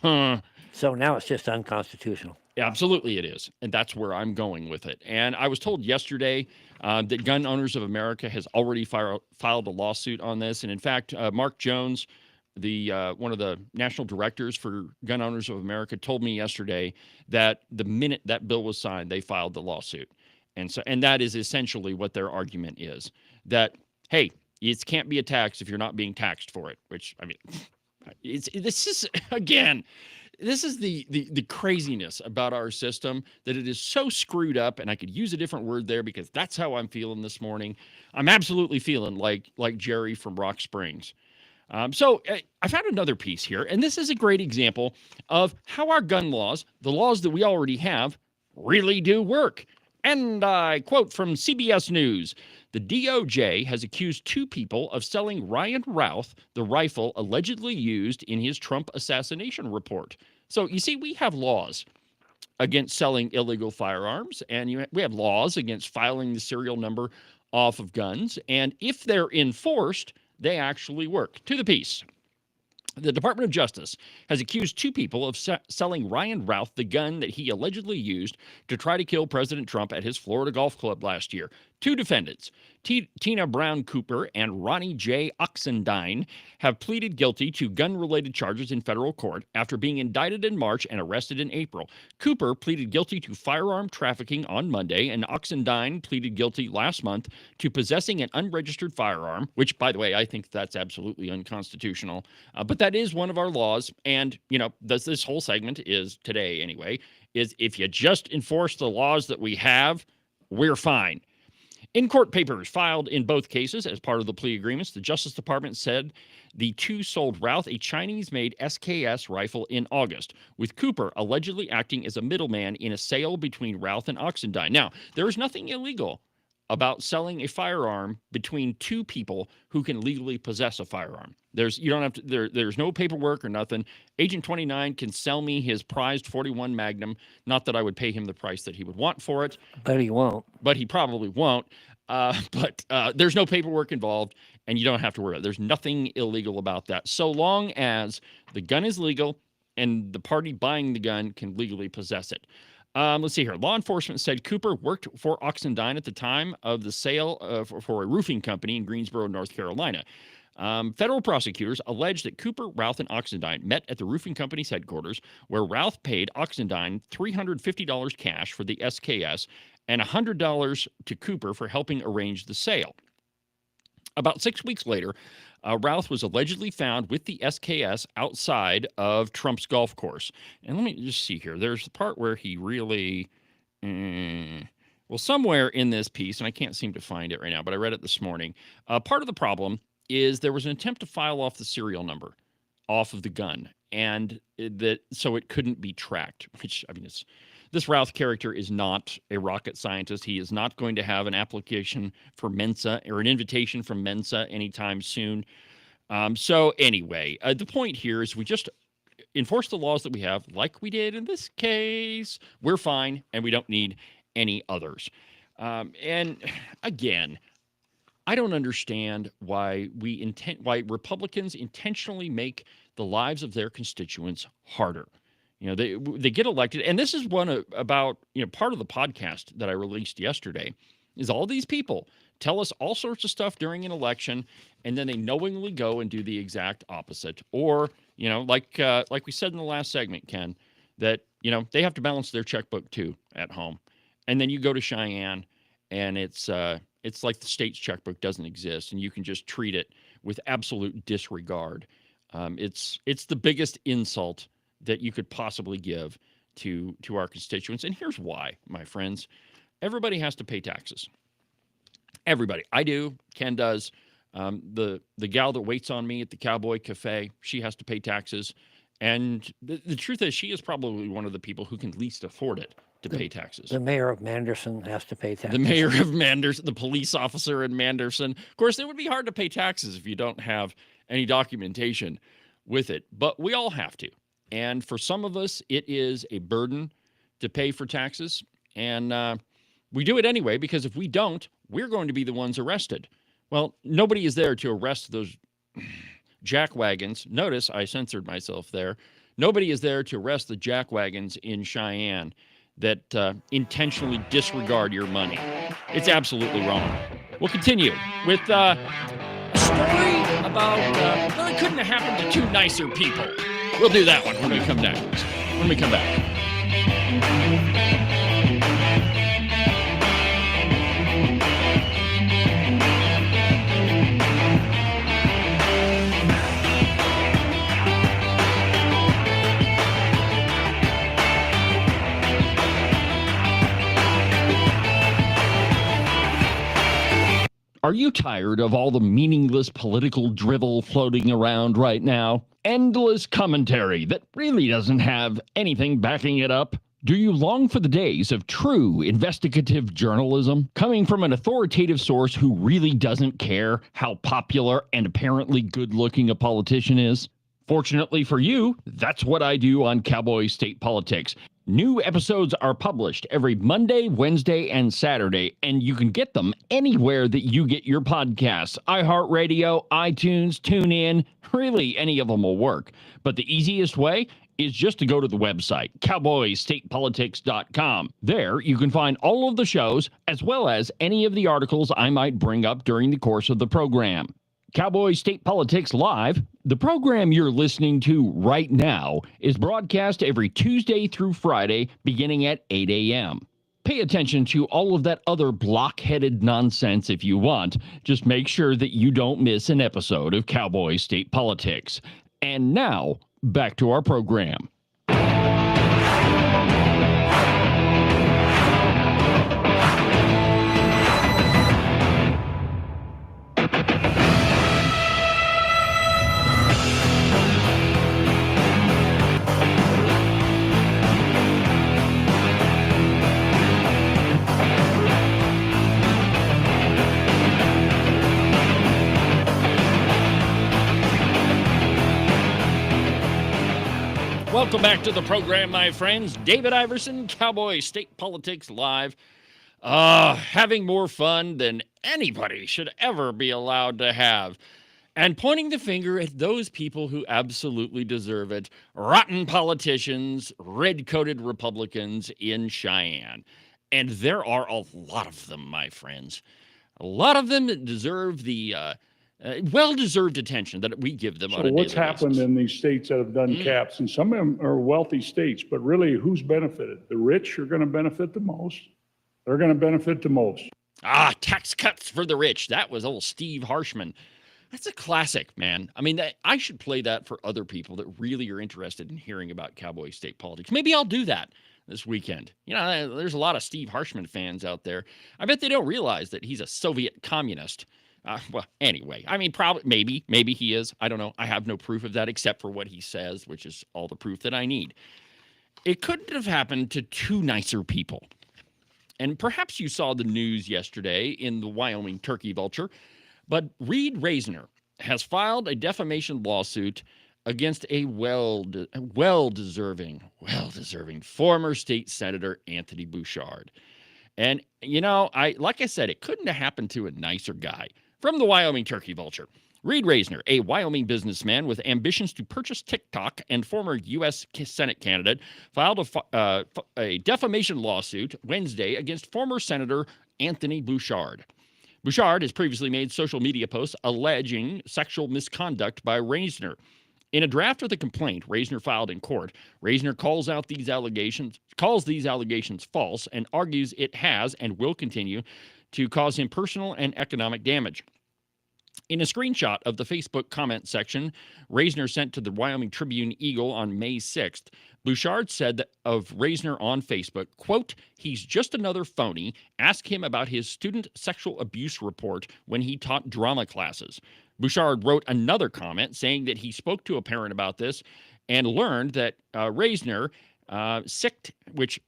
So now it's just unconstitutional. Absolutely it is. And that's where I'm going with it. And I was told yesterday that Gun Owners of America has already filed a lawsuit on this. And in fact, Mark Jones, one of the national directors for Gun Owners of America, told me yesterday that the minute that bill was signed, they filed the lawsuit. And that is essentially what their argument is, that, hey, it can't be a tax if you're not being taxed for it, which, I mean, this is the craziness about our system, that it is so screwed up, and I could use a different word there because that's how I'm feeling this morning. I'm absolutely feeling like Jerry from Rock Springs. So I found another piece here, and this is a great example of how our gun laws, the laws that we already have, really do work. And I quote from CBS News: the DOJ has accused two people of selling Ryan Routh the rifle allegedly used in his Trump assassination report. So you see, we have laws against selling illegal firearms, and we have laws against filing the serial number off of guns. And if they're enforced, they actually work. To the piece. The Department of Justice has accused two people of selling Ryan Routh the gun that he allegedly used to try to kill President Trump at his Florida golf club last year. Two defendants, Tina Brown Cooper and Ronnie J. Oxendine have pleaded guilty to gun-related charges in federal court after being indicted in March and arrested in April. Cooper pleaded guilty to firearm trafficking on Monday, and Oxendine pleaded guilty last month to possessing an unregistered firearm, which, by the way, I think that's absolutely unconstitutional. But that is one of our laws, and, this whole segment is today anyway, is if you just enforce the laws that we have, we're fine. In court papers filed in both cases as part of the plea agreements, the Justice Department said the two sold Routh a Chinese-made SKS rifle in August, with Cooper allegedly acting as a middleman in a sale between Routh and Oxendine. Now, there is nothing illegal about selling a firearm between two people who can legally possess a firearm. There's no paperwork or nothing. Agent 29 can sell me his prized .41 Magnum. Not that I would pay him the price that he would want for it. But he won't. But he probably won't. But there's no paperwork involved, and you don't have to worry about it. There's nothing illegal about that, so long as the gun is legal and the party buying the gun can legally possess it. Let's see here. Law enforcement said Cooper worked for Oxendine at the time of the sale for a roofing company in Greensboro, North Carolina. Federal prosecutors alleged that Cooper, Routh, and Oxendine met at the roofing company's headquarters, where Routh paid Oxendine $350 cash for the SKS and $100 to Cooper for helping arrange the sale. About 6 weeks later, Routh was allegedly found with the SKS outside of Trump's golf course. And let me just see here. There's the part where he really... somewhere in this piece, and I can't seem to find it right now, but I read it this morning. Part of the problem is there was an attempt to file off the serial number off of the gun, and so it couldn't be tracked, which, this Routh character is not a rocket scientist. He is not going to have an application for Mensa or an invitation from Mensa anytime soon. So anyway, the point here is we just enforce the laws that we have, like we did in this case. We're fine, and we don't need any others. And again, I don't understand why Republicans intentionally make the lives of their constituents harder. They get elected, and this is one about part of the podcast that I released yesterday is all these people tell us all sorts of stuff during an election, and then they knowingly go and do the exact opposite. Or like we said in the last segment, Ken, that they have to balance their checkbook too at home, and then you go to Cheyenne, and it's like the state's checkbook doesn't exist, and you can just treat it with absolute disregard. It's the biggest insult that you could possibly give to our constituents. And here's why, my friends. Everybody has to pay taxes. Everybody. I do. Ken does. The gal that waits on me at the Cowboy Cafe, she has to pay taxes. And the truth is, she is probably one of the people who can least afford it to pay taxes. The mayor of Manderson has to pay taxes. The mayor of Manderson, the police officer in Manderson. Of course, it would be hard to pay taxes if you don't have any documentation with it. But we all have to. And for some of us, it is a burden to pay for taxes. And we do it anyway, because if we don't, we're going to be the ones arrested. Well, nobody is there to arrest those jackwagons. Notice I censored myself there. Nobody is there to arrest the jackwagons in Cheyenne that intentionally disregard your money. It's absolutely wrong. We'll continue with a story about, it couldn't have happened to two nicer people. We'll do that one when we come back. Are you tired of all the meaningless political drivel floating around right now? Endless commentary that really doesn't have anything backing it up? Do you long for the days of true investigative journalism coming from an authoritative source who really doesn't care how popular and apparently good-looking a politician is? Fortunately for you, that's what I do on Cowboy State Politics. New episodes are published every Monday, Wednesday, and Saturday, and you can get them anywhere that you get your podcasts. iHeartRadio, iTunes, TuneIn, really any of them will work. But the easiest way is just to go to the website, cowboystatepolitics.com. There, you can find all of the shows, as well as any of the articles I might bring up during the course of the program. Cowboy State Politics Live, the program you're listening to right now, is broadcast every Tuesday through Friday, beginning at 8 a.m. Pay attention to all of that other block-headed nonsense if you want. Just make sure that you don't miss an episode of Cowboy State Politics. And now, back to our program. Welcome back to the program, my friends. David Iverson, Cowboy State Politics Live. Having more fun than anybody should ever be allowed to have. And pointing the finger at those people who absolutely deserve it. Rotten politicians, red-coated Republicans in Cheyenne. And there are a lot of them, my friends. A lot of them that deserve the well-deserved attention that we give them on a daily basis. So what's happened in these states that have done caps, and some of them are wealthy states, but really who's benefited? The rich are going to benefit the most. They're going to benefit the most. Tax cuts for the rich. That was old Steve Harshman. That's a classic, man. I mean, I should play that for other people that really are interested in hearing about Cowboy State politics. Maybe I'll do that this weekend. You know, there's a lot of Steve Harshman fans out there. I bet they don't realize that he's a Soviet communist. Well, anyway, I mean, probably, maybe he is. I don't know. I have no proof of that except for what he says, which is all the proof that I need. It couldn't have happened to two nicer people. And perhaps you saw the news yesterday in the Wyoming turkey vulture, but Reed Reisner has filed a defamation lawsuit against a well-deserving former state senator, Anthony Bouchard. And, you know, like I said, it couldn't have happened to a nicer guy. From the Wyoming turkey vulture, Reed Reisner, a Wyoming businessman with ambitions to purchase TikTok and former U.S. Senate candidate, filed a defamation lawsuit Wednesday against former Senator Anthony Bouchard. Bouchard has previously made social media posts alleging sexual misconduct by Reisner. In a draft of the complaint Reisner filed in court, Reisner calls these allegations false and argues it has and will continue to cause him personal and economic damage. In a screenshot of the Facebook comment section Reisner sent to the Wyoming Tribune-Eagle on May 6th, Bouchard said of Reisner on Facebook, quote, "He's just another phony. Ask him about his student sexual abuse report when he taught drama classes." Bouchard wrote another comment saying that he spoke to a parent about this and learned that Reisner sicked, which,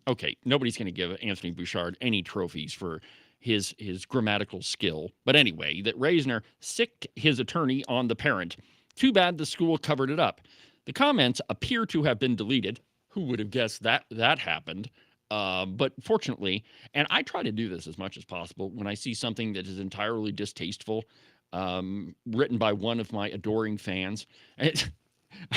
okay, nobody's going to give Anthony Bouchard any trophies for his grammatical skill. But anyway, that Reisner sicked his attorney on the parent. Too bad the school covered it up. The comments appear to have been deleted. Who would have guessed that happened? But fortunately, and I try to do this as much as possible, when I see something that is entirely distasteful, written by one of my adoring fans. I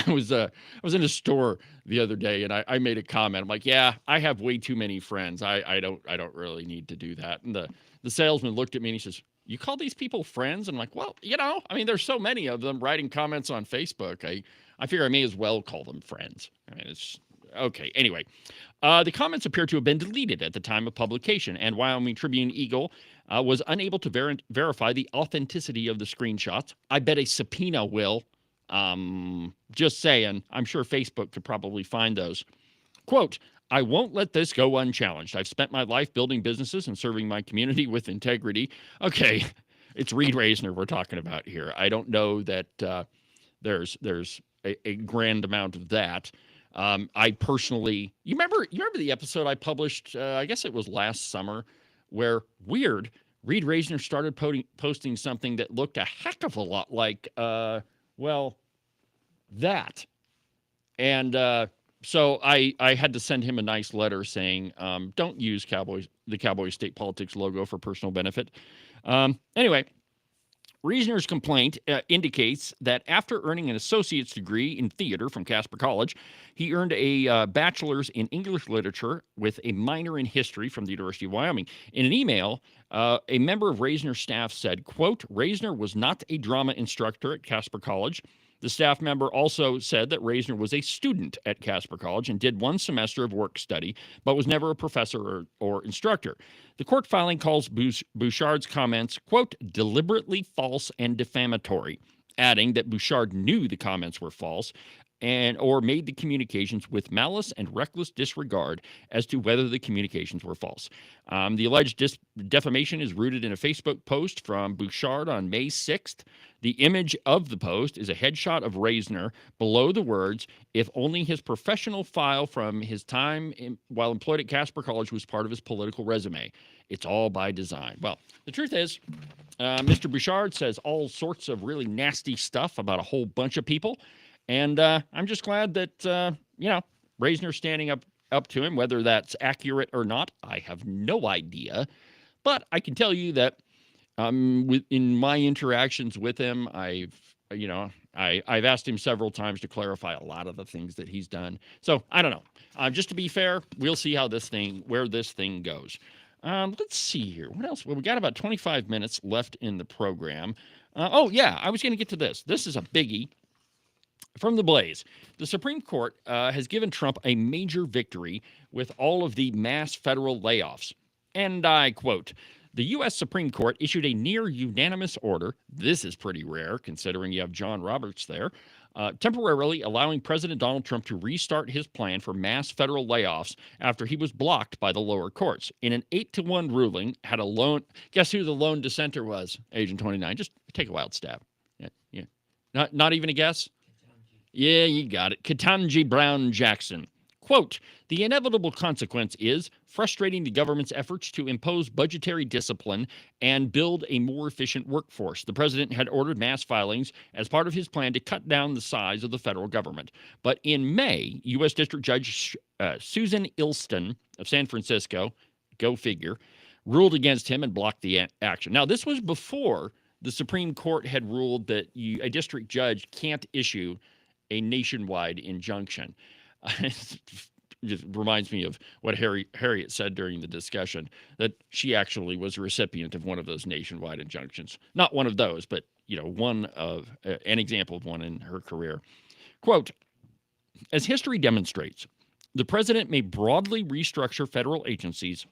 was in a store the other day and I made a comment. I'm like, yeah, I have way too many friends. I don't really need to do that. And the salesman looked at me and he says, "You call these people friends?" And I'm like, well, you know, I mean, there's so many of them writing comments on Facebook. I figure I may as well call them friends. I mean, it's okay. Anyway, the comments appear to have been deleted at the time of publication, and Wyoming Tribune-Eagle was unable to verify the authenticity of the screenshots. I bet a subpoena will. Just saying, I'm sure Facebook could probably find those. Quote, "I won't let this go unchallenged. I've spent my life building businesses and serving my community with integrity." Okay, it's Reed Reisner we're talking about here. I don't know that there's a grand amount of that. I personally, you remember the episode I published, I guess it was last summer, where Reed Reisner started posting something that looked a heck of a lot like, that. And so I had to send him a nice letter saying, don't use the Cowboy State Politics logo for personal benefit. Anyway, Reasoner's complaint indicates that after earning an associate's degree in theater from Casper College, he earned a bachelor's in English literature with a minor in history from the University of Wyoming. In an email, a member of Reasoner's staff said, quote, Reasoner was not a drama instructor at Casper College. The staff member also said that Reasoner was a student at Casper College and did one semester of work study, but was never a professor or instructor. The court filing calls Bouchard's comments, quote, deliberately false and defamatory, adding that Bouchard knew the comments were false or made the communications with malice and reckless disregard as to whether the communications were false. The alleged defamation is rooted in a Facebook post from Bouchard on May 6th. The image of the post is a headshot of Reasoner below the words, if only his professional file from his time while employed at Casper College was part of his political resume. It's all by design. Well, the truth is, Mr. Bouchard says all sorts of really nasty stuff about a whole bunch of people. And I'm just glad that, Reasoner's standing up to him. Whether that's accurate or not, I have no idea. But I can tell you that in my interactions with him, I've asked him several times to clarify a lot of the things that he's done. So I don't know. Just to be fair, we'll see where this thing goes. Let's see here. What else? Well, we got about 25 minutes left in the program. I was going to get to this. This is a biggie. From the Blaze, the Supreme Court has given Trump a major victory with all of the mass federal layoffs. And I quote, the U.S. Supreme Court issued a near unanimous order. This is pretty rare considering you have John Roberts there, temporarily allowing President Donald Trump to restart his plan for mass federal layoffs after he was blocked by the lower courts. In an 8-1 ruling, guess who the lone dissenter was, Agent 29? Just take a wild stab. Yeah. Not even a guess? Yeah, you got it. Ketanji Brown Jackson. Quote, the inevitable consequence is frustrating the government's efforts to impose budgetary discipline and build a more efficient workforce. The president had ordered mass filings as part of his plan to cut down the size of the federal government. But in May, U.S. District Judge Susan Ilston of San Francisco, go figure, ruled against him and blocked the action. Now, this was before the Supreme Court had ruled that a district judge can't issue a nationwide injunction. It just reminds me of what Harriet said during the discussion, that she actually was a recipient of one of those nationwide injunctions. Not one of those, but one of an example of one in her career. Quote, as history demonstrates, the president may broadly restructure federal agencies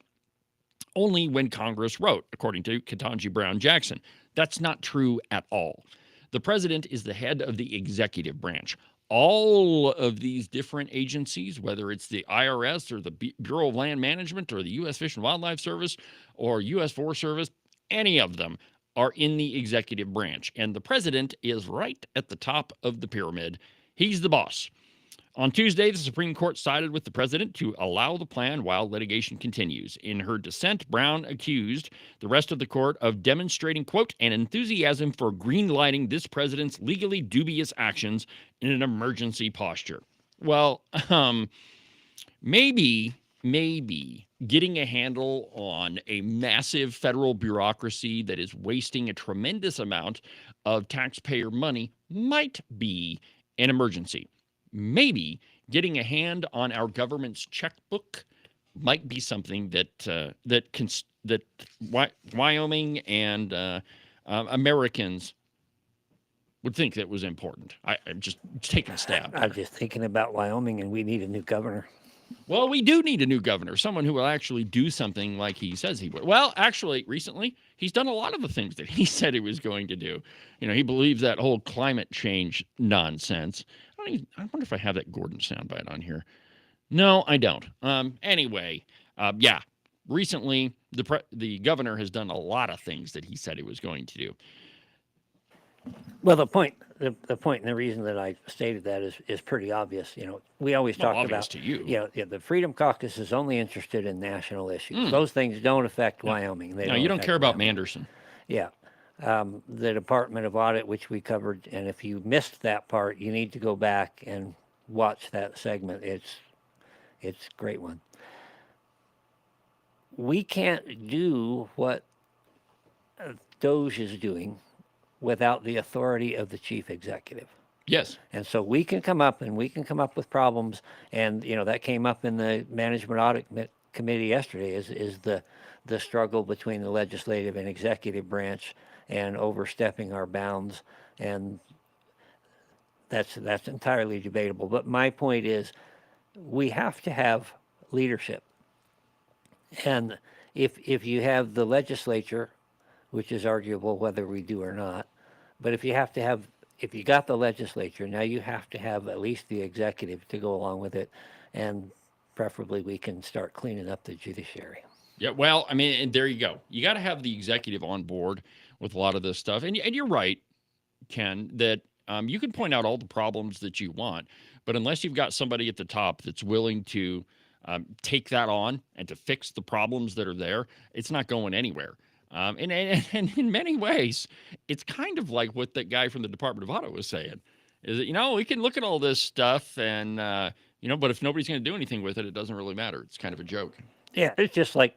only when Congress wrote, according to Ketanji Brown Jackson. That's not true at all. The president is the head of the executive branch. All of these different agencies, whether it's the IRS or the Bureau of Land Management or the U.S. Fish and Wildlife Service or U.S. Forest Service, any of them are in the executive branch. And the president is right at the top of the pyramid. He's the boss. On Tuesday, the Supreme Court sided with the president to allow the plan while litigation continues. In her dissent, Brown accused the rest of the court of demonstrating, quote, an enthusiasm for greenlighting this president's legally dubious actions in an emergency posture. Well, maybe getting a handle on a massive federal bureaucracy that is wasting a tremendous amount of taxpayer money might be an emergency. Maybe getting a hand on our government's checkbook might be something that Wyoming and Americans would think that was important. I'm just taking a stab. I'm just thinking about Wyoming, and we need a new governor. Well, we do need a new governor, someone who will actually do something like he says he would. Well, actually, recently, he's done a lot of the things that he said he was going to do. He believes that whole climate change nonsense. I wonder if I have that Gordon soundbite on here. No, I don't. Anyway, recently, the governor has done a lot of things that he said he was going to do. Well, the point and the reason that I stated that is pretty obvious. We always talk about to you. The Freedom Caucus is only interested in national issues. Those things don't affect Wyoming. You don't care about Manderson. Yeah. The Department of Audit, which we covered, and if you missed that part, you need to go back and watch that segment. It's a great one. We can't do what Doge is doing without the authority of the chief executive. Yes. And so we can come up with problems. And, you know, that came up in the Management Audit Committee yesterday is the struggle between the legislative and executive branch and overstepping our bounds. And that's entirely debatable. But my point is we have to have leadership. And if you have the legislature, which is arguable whether we do or not, but if you got the legislature, now you have to have at least the executive to go along with it, and preferably we can start cleaning up the judiciary. Yeah, well, I mean, and there you go. You got to have the executive on board with a lot of this stuff. And you're right, Ken, that you can point out all the problems that you want, but unless you've got somebody at the top that's willing to take that on and to fix the problems that are there, it's not going anywhere. And in many ways, it's kind of like what that guy from the Department of Auto was saying, is that, you know, we can look at all this stuff and, you know, but if nobody's going to do anything with it, it doesn't really matter. It's kind of a joke. Yeah, it's just like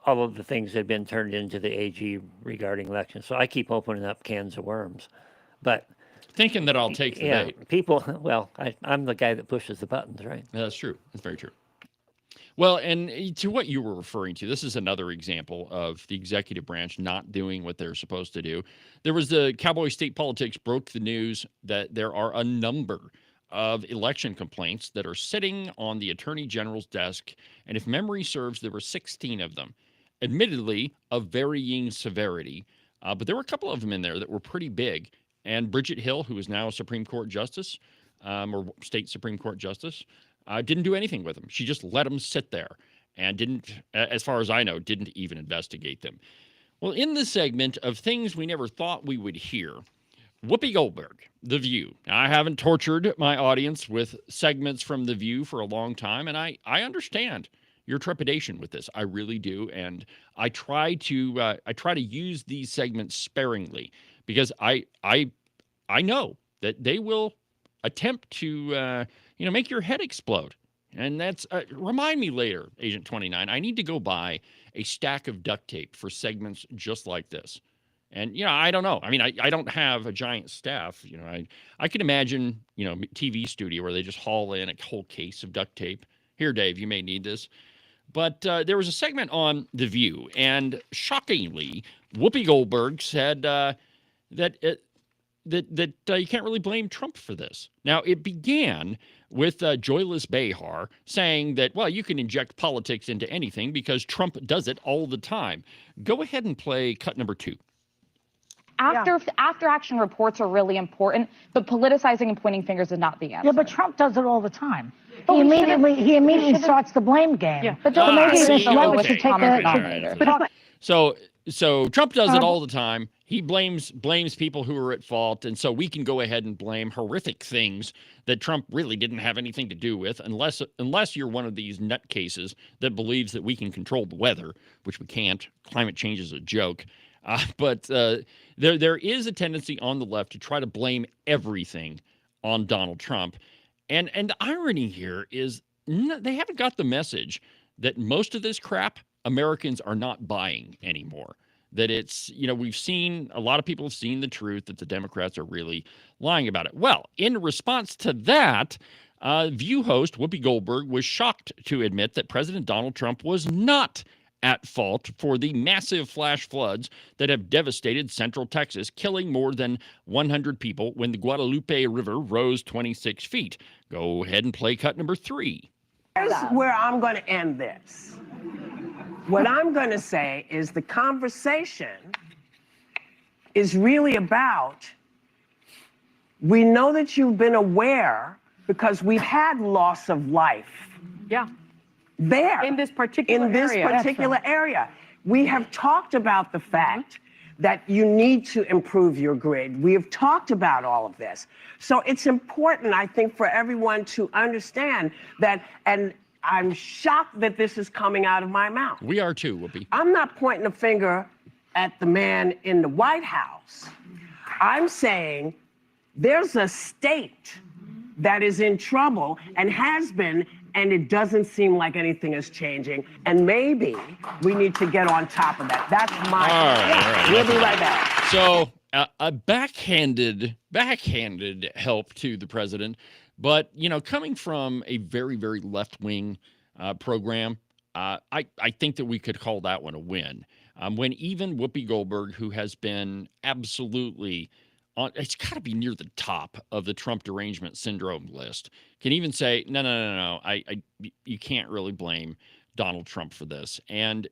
all of the things that have been turned into the AG regarding elections. So I keep opening up cans of worms. But thinking that I'll take the bait. People, well, I'm the guy that pushes the buttons, right? Yeah, that's true. That's very true. Well, and to what you were referring to, this is another example of the executive branch not doing what they're supposed to do. There was the Cowboy State Politics broke the news that there are a number of election complaints that are sitting on the Attorney General's desk. And if memory serves, there were 16 of them, admittedly of varying severity. But there were a couple of them in there that were pretty big. And Bridget Hill, who is now a Supreme Court Justice, or State Supreme Court Justice, didn't do anything with them. She just let them sit there and didn't, as far as I know, didn't even investigate them. Well, in the segment of things we never thought we would hear, Whoopi Goldberg, The View. Now, I haven't tortured my audience with segments from The View for a long time, and I understand your trepidation with this. I really do, and I try to use these segments sparingly because I know that they will attempt to make your head explode. And that's remind me later, Agent 29. I need to go buy a stack of duct tape for segments just like this. And, I don't know. I mean, I don't have a giant staff. I can imagine, TV studio where they just haul in a whole case of duct tape. Here, Dave, you may need this. But there was a segment on The View, and shockingly, Whoopi Goldberg said that you can't really blame Trump for this. Now, it began with Joyless Behar saying that, well, you can inject politics into anything because Trump does it all the time. Go ahead and play cut number 2. After action reports are really important, but politicizing and pointing fingers is not the answer. Yeah, but Trump does it all the time. He immediately starts the blame game. Yeah. But maybe this leverage to take a... So Trump does it all the time. He blames people who are at fault, and so we can go ahead and blame horrific things that Trump really didn't have anything to do with, unless you're one of these nutcases that believes that we can control the weather, which we can't. Climate change is a joke. But there is a tendency on the left to try to blame everything on Donald Trump. And the irony here is they haven't got the message that most of this crap Americans are not buying anymore. That it's, we've seen, a lot of people have seen the truth that the Democrats are really lying about it. Well, in response to that, View host Whoopi Goldberg was shocked to admit that President Donald Trump was not at fault for the massive flash floods that have devastated central Texas, killing more than 100 people when the Guadalupe River rose 26 feet. Go ahead and play cut number 3. Here's where I'm going to end this. What I'm going to say is the conversation is really about, we know that you've been aware because we've had loss of life. Yeah. There. In this particular area. We have talked about the fact that you need to improve your grid. We have talked about all of this. So it's important, I think, for everyone to understand that, and I'm shocked that this is coming out of my mouth. We are too, Whoopi. I'm not pointing a finger at the man in the White House. I'm saying there's a state that is in trouble and has been, and it doesn't seem like anything is changing. And maybe we need to get on top of that. That's my... All right. We'll be right back. So a backhanded help to the president. But, coming from a very, very left-wing program, I think that we could call that one a win. When even Whoopi Goldberg, who has been absolutely it's got to be near the top of the Trump derangement syndrome list, can even say, no, you can't really blame Donald Trump for this. And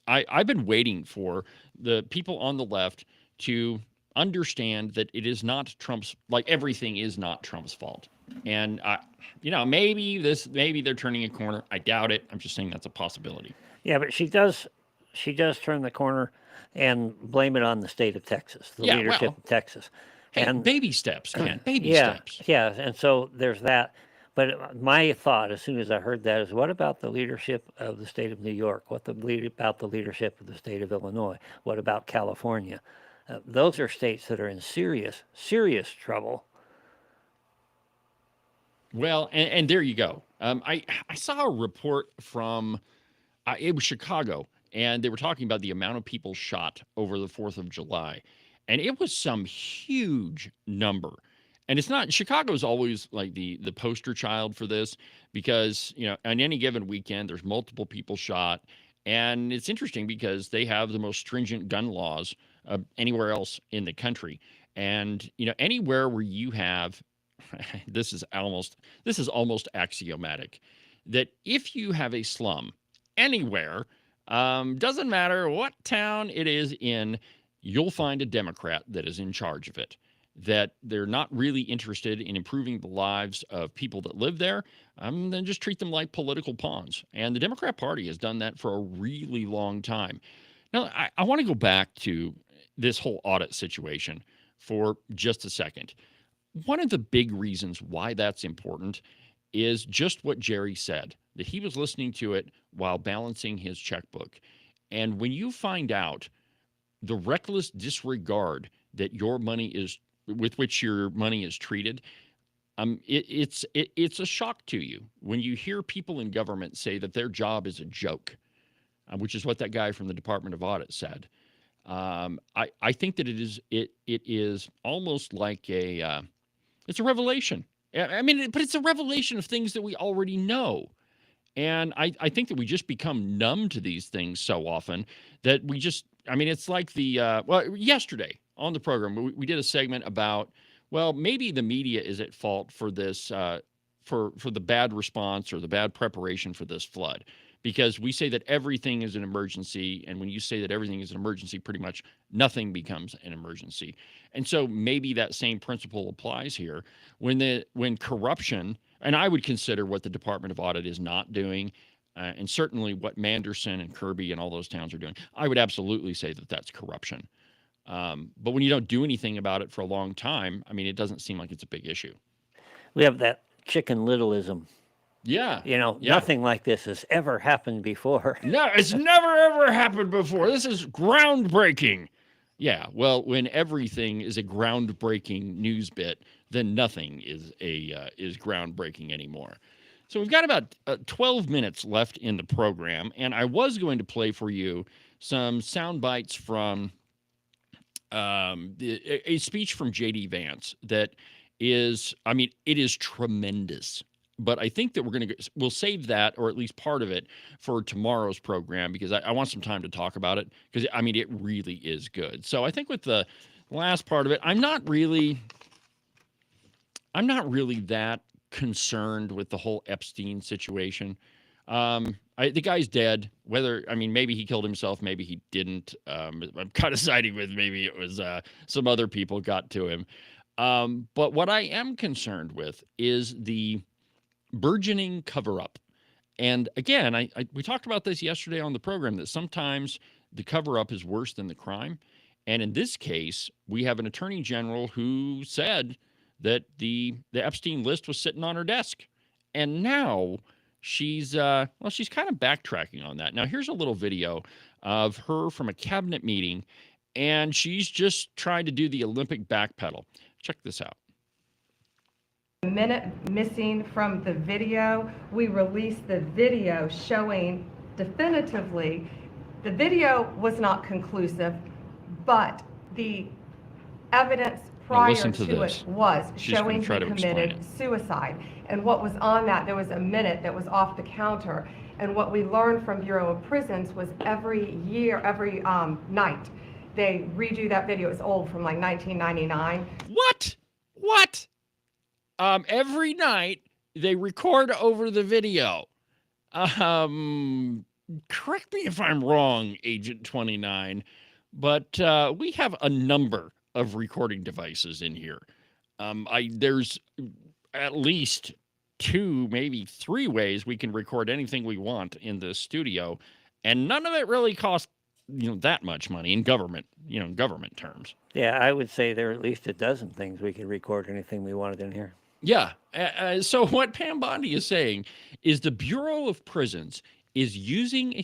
I've been waiting for the people on the left to understand that it is not Trump's, like everything is not Trump's fault. And, maybe they're turning a corner. I doubt it. I'm just saying that's a possibility. Yeah, but she does turn the corner and blame it on the state of Texas, the leadership of Texas. Hey, and baby steps, Ken, baby steps. steps. Yeah, and so there's that. But my thought, as soon as I heard that, is what about the leadership of the state of New York? What about the leadership of the state of Illinois? What about California? Those are states that are in serious, serious trouble. Well, and there you go. I saw a report from, it was Chicago, and they were talking about the amount of people shot over the 4th of July. And it was some huge number. And it's not, Chicago's always like the poster child for this because, on any given weekend, there's multiple people shot. And it's interesting because they have the most stringent gun laws anywhere else in the country. And, anywhere where you have, this is almost axiomatic, that if you have a slum anywhere, doesn't matter what town it is in, you'll find a Democrat that is in charge of it, that they're not really interested in improving the lives of people that live there, then just treat them like political pawns. And the Democrat Party has done that for a really long time. Now, I want to go back to this whole audit situation for just a second. One of the big reasons why that's important is just what Jerry said, that he was listening to it while balancing his checkbook. And when you find out the reckless disregard that with which your money is treated, it's a shock to you when you hear people in government say that their job is a joke, which is what that guy from the Department of Audit said. I think that it is almost like it's a revelation. But it's a revelation of things that we already know. And I think that we just become numb to these things so often that we just, it's like yesterday on the program, we did a segment about, well, maybe the media is at fault for this, for the bad response or the bad preparation for this flood, because we say that everything is an emergency. And when you say that everything is an emergency, pretty much nothing becomes an emergency. And so maybe that same principle applies here when corruption, and I would consider what the Department of Audit is not doing, and certainly what Manderson and Kirby and all those towns are doing, I would absolutely say that that's corruption. But when you don't do anything about it for a long time, it doesn't seem like it's a big issue. We have that Chicken Littleism. Yeah. Nothing like this has ever happened before. No, it's never, ever happened before. This is groundbreaking. Yeah, well, when everything is a groundbreaking news bit, then nothing is groundbreaking anymore. So we've got about 12 minutes left in the program, and I was going to play for you some sound bites from a speech from J.D. Vance that is, it is tremendous. But I think that we'll save that, or at least part of it, for tomorrow's program, because I want some time to talk about it, because it really is good. So I think with the last part of it, I'm not really that concerned with the whole Epstein situation. The guy's dead. Whether, maybe he killed himself, maybe he didn't. I'm kind of siding with maybe it was some other people got to him. But what I am concerned with is the burgeoning cover-up. And again, we talked about this yesterday on the program, that sometimes the cover-up is worse than the crime. And in this case, we have an attorney general who said that the Epstein list was sitting on her desk. And now she's kind of backtracking on that. Now, here's a little video of her from a cabinet meeting, and she's just trying to do the Olympic backpedal. Check this out. Minute missing from the video. We released the video showing definitively the video was not conclusive, but the evidence Now prior listen to to this. it was She's gonna showing he try to explain committed it. suicide. And what was on that, there was a minute that was off the counter. And what we learned from Bureau of Prisons was every night, they redo that video. It's old, from like 1999. What? Every night they record over the video. Correct me if I'm wrong, Agent 29, but we have a number of recording devices in here. There's at least 2, maybe 3 ways we can record anything we want in this studio, and none of it really costs that much money in government terms. Yeah, I would say there are at least a dozen things we could record anything we wanted in here. Yeah. So what Pam Bondi is saying is the Bureau of Prisons is using a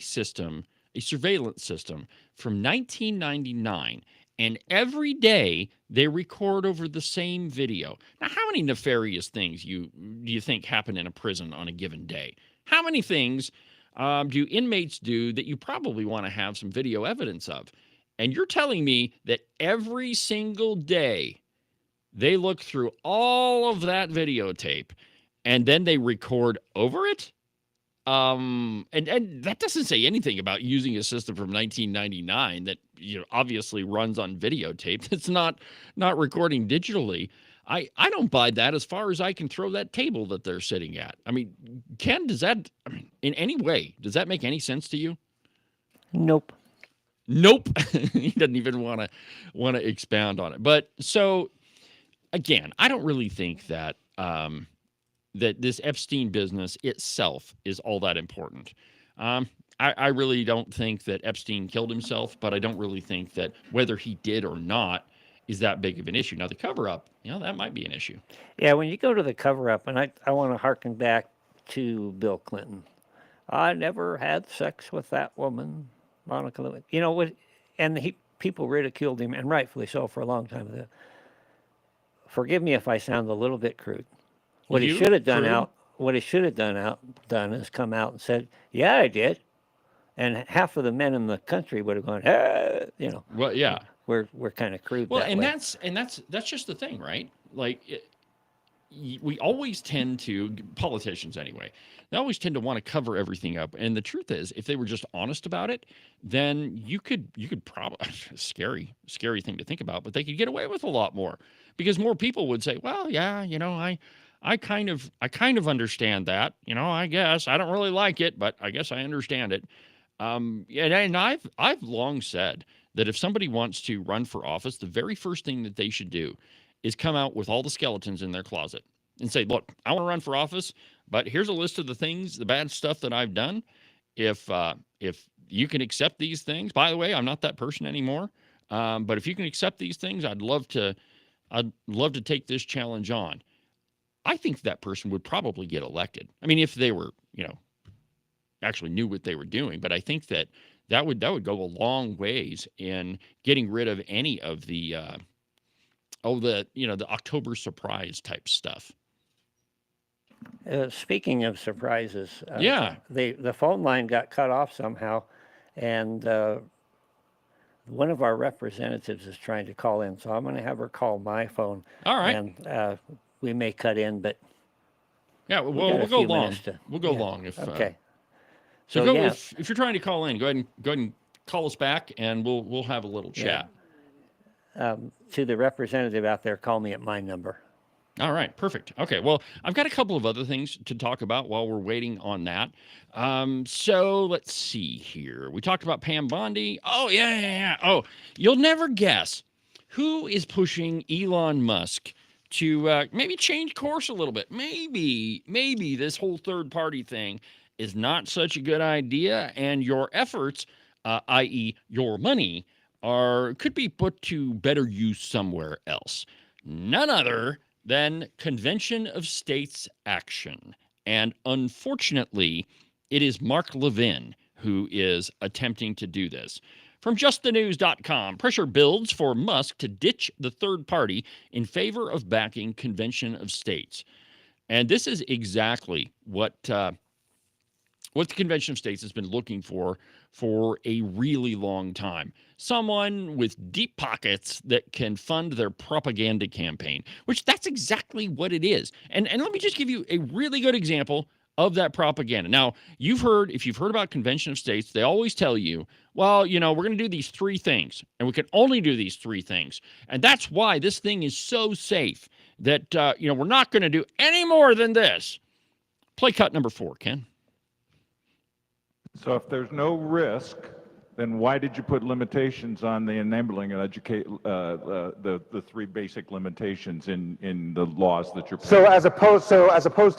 surveillance system from 1999, and every day they record over the same video. Now, how many nefarious things do you think happen in a prison on a given day? How many things do inmates do that you probably want to have some video evidence of? And you're telling me that every single day they look through all of that videotape and then they record over it? And that doesn't say anything about using a system from 1999 that obviously runs on videotape. It's not recording digitally. I don't buy that as far as I can throw that table that they're sitting at. I mean, Ken, in any way, does that make any sense to you? Nope. He doesn't even want to expound on it. But so again, I don't really think that that this Epstein business itself is all that important. I really don't think that Epstein killed himself, but I don't really think that whether he did or not is that big of an issue. Now, the cover-up, that might be an issue. Yeah, when you go to the cover-up, and I want to harken back to Bill Clinton. I never had sex with that woman, Monica Lewinsky. And people ridiculed him, and rightfully so, for a long time. Forgive me if I sound a little bit crude. What he should have done is come out and said, "Yeah, I did," and half of the men in the country would have gone, Well, yeah, we're kind of crude. Well, that and way. that's just the thing, right? Like, we always tend to, politicians anyway, they always tend to want to cover everything up. And the truth is, if they were just honest about it, then you could probably, scary thing to think about, but they could get away with a lot more, because more people would say, well, yeah, I kind of understand that, I guess I don't really like it, but I guess I understand it. And I've long said that if somebody wants to run for office, the very first thing that they should do is come out with all the skeletons in their closet and say, look, I want to run for office, but here's a list of the things, the bad stuff that I've done. If you can accept these things, by the way, I'm not that person anymore. But if you can accept these things, I'd love to take this challenge on. I think that person would probably get elected. I mean, if they were, actually knew what they were doing. But I think that would go a long ways in getting rid of any of the the October surprise type stuff. Speaking of surprises, yeah, the phone line got cut off somehow, and one of our representatives is trying to call in, so I'm going to have her call my phone. All right. And we may cut in, but yeah, we'll go long. We'll go long if okay. So if you're trying to call in, go ahead and call us back, and we'll have a little chat. To the representative out there, call me at my number. All right, perfect. Okay, well, I've got a couple of other things to talk about while we're waiting on that. So let's see here. We talked about Pam Bondi. Oh, yeah. Oh, you'll never guess who is pushing Elon Musk to maybe change course a little bit. Maybe this whole third-party thing is not such a good idea, and your efforts, i.e. your money, could be put to better use somewhere else. None other than Convention of States action. And unfortunately, it is Mark Levin who is attempting to do this. From justthenews.com, pressure builds for Musk to ditch the third party in favor of backing Convention of States. And this is exactly what what the Convention of States has been looking for a really long time. Someone with deep pockets that can fund their propaganda campaign, which that's exactly what it is. And let me just give you a really good example of that propaganda. Now, if you've heard about Convention of States, they always tell you, well, we're going to do these three things, and we can only do these three things. And that's why this thing is so safe that, we're not going to do any more than this. Play cut number 4, Ken. So if there's no risk, then why did you put limitations on the enabling and educate the three basic limitations in the laws that you're So as opposed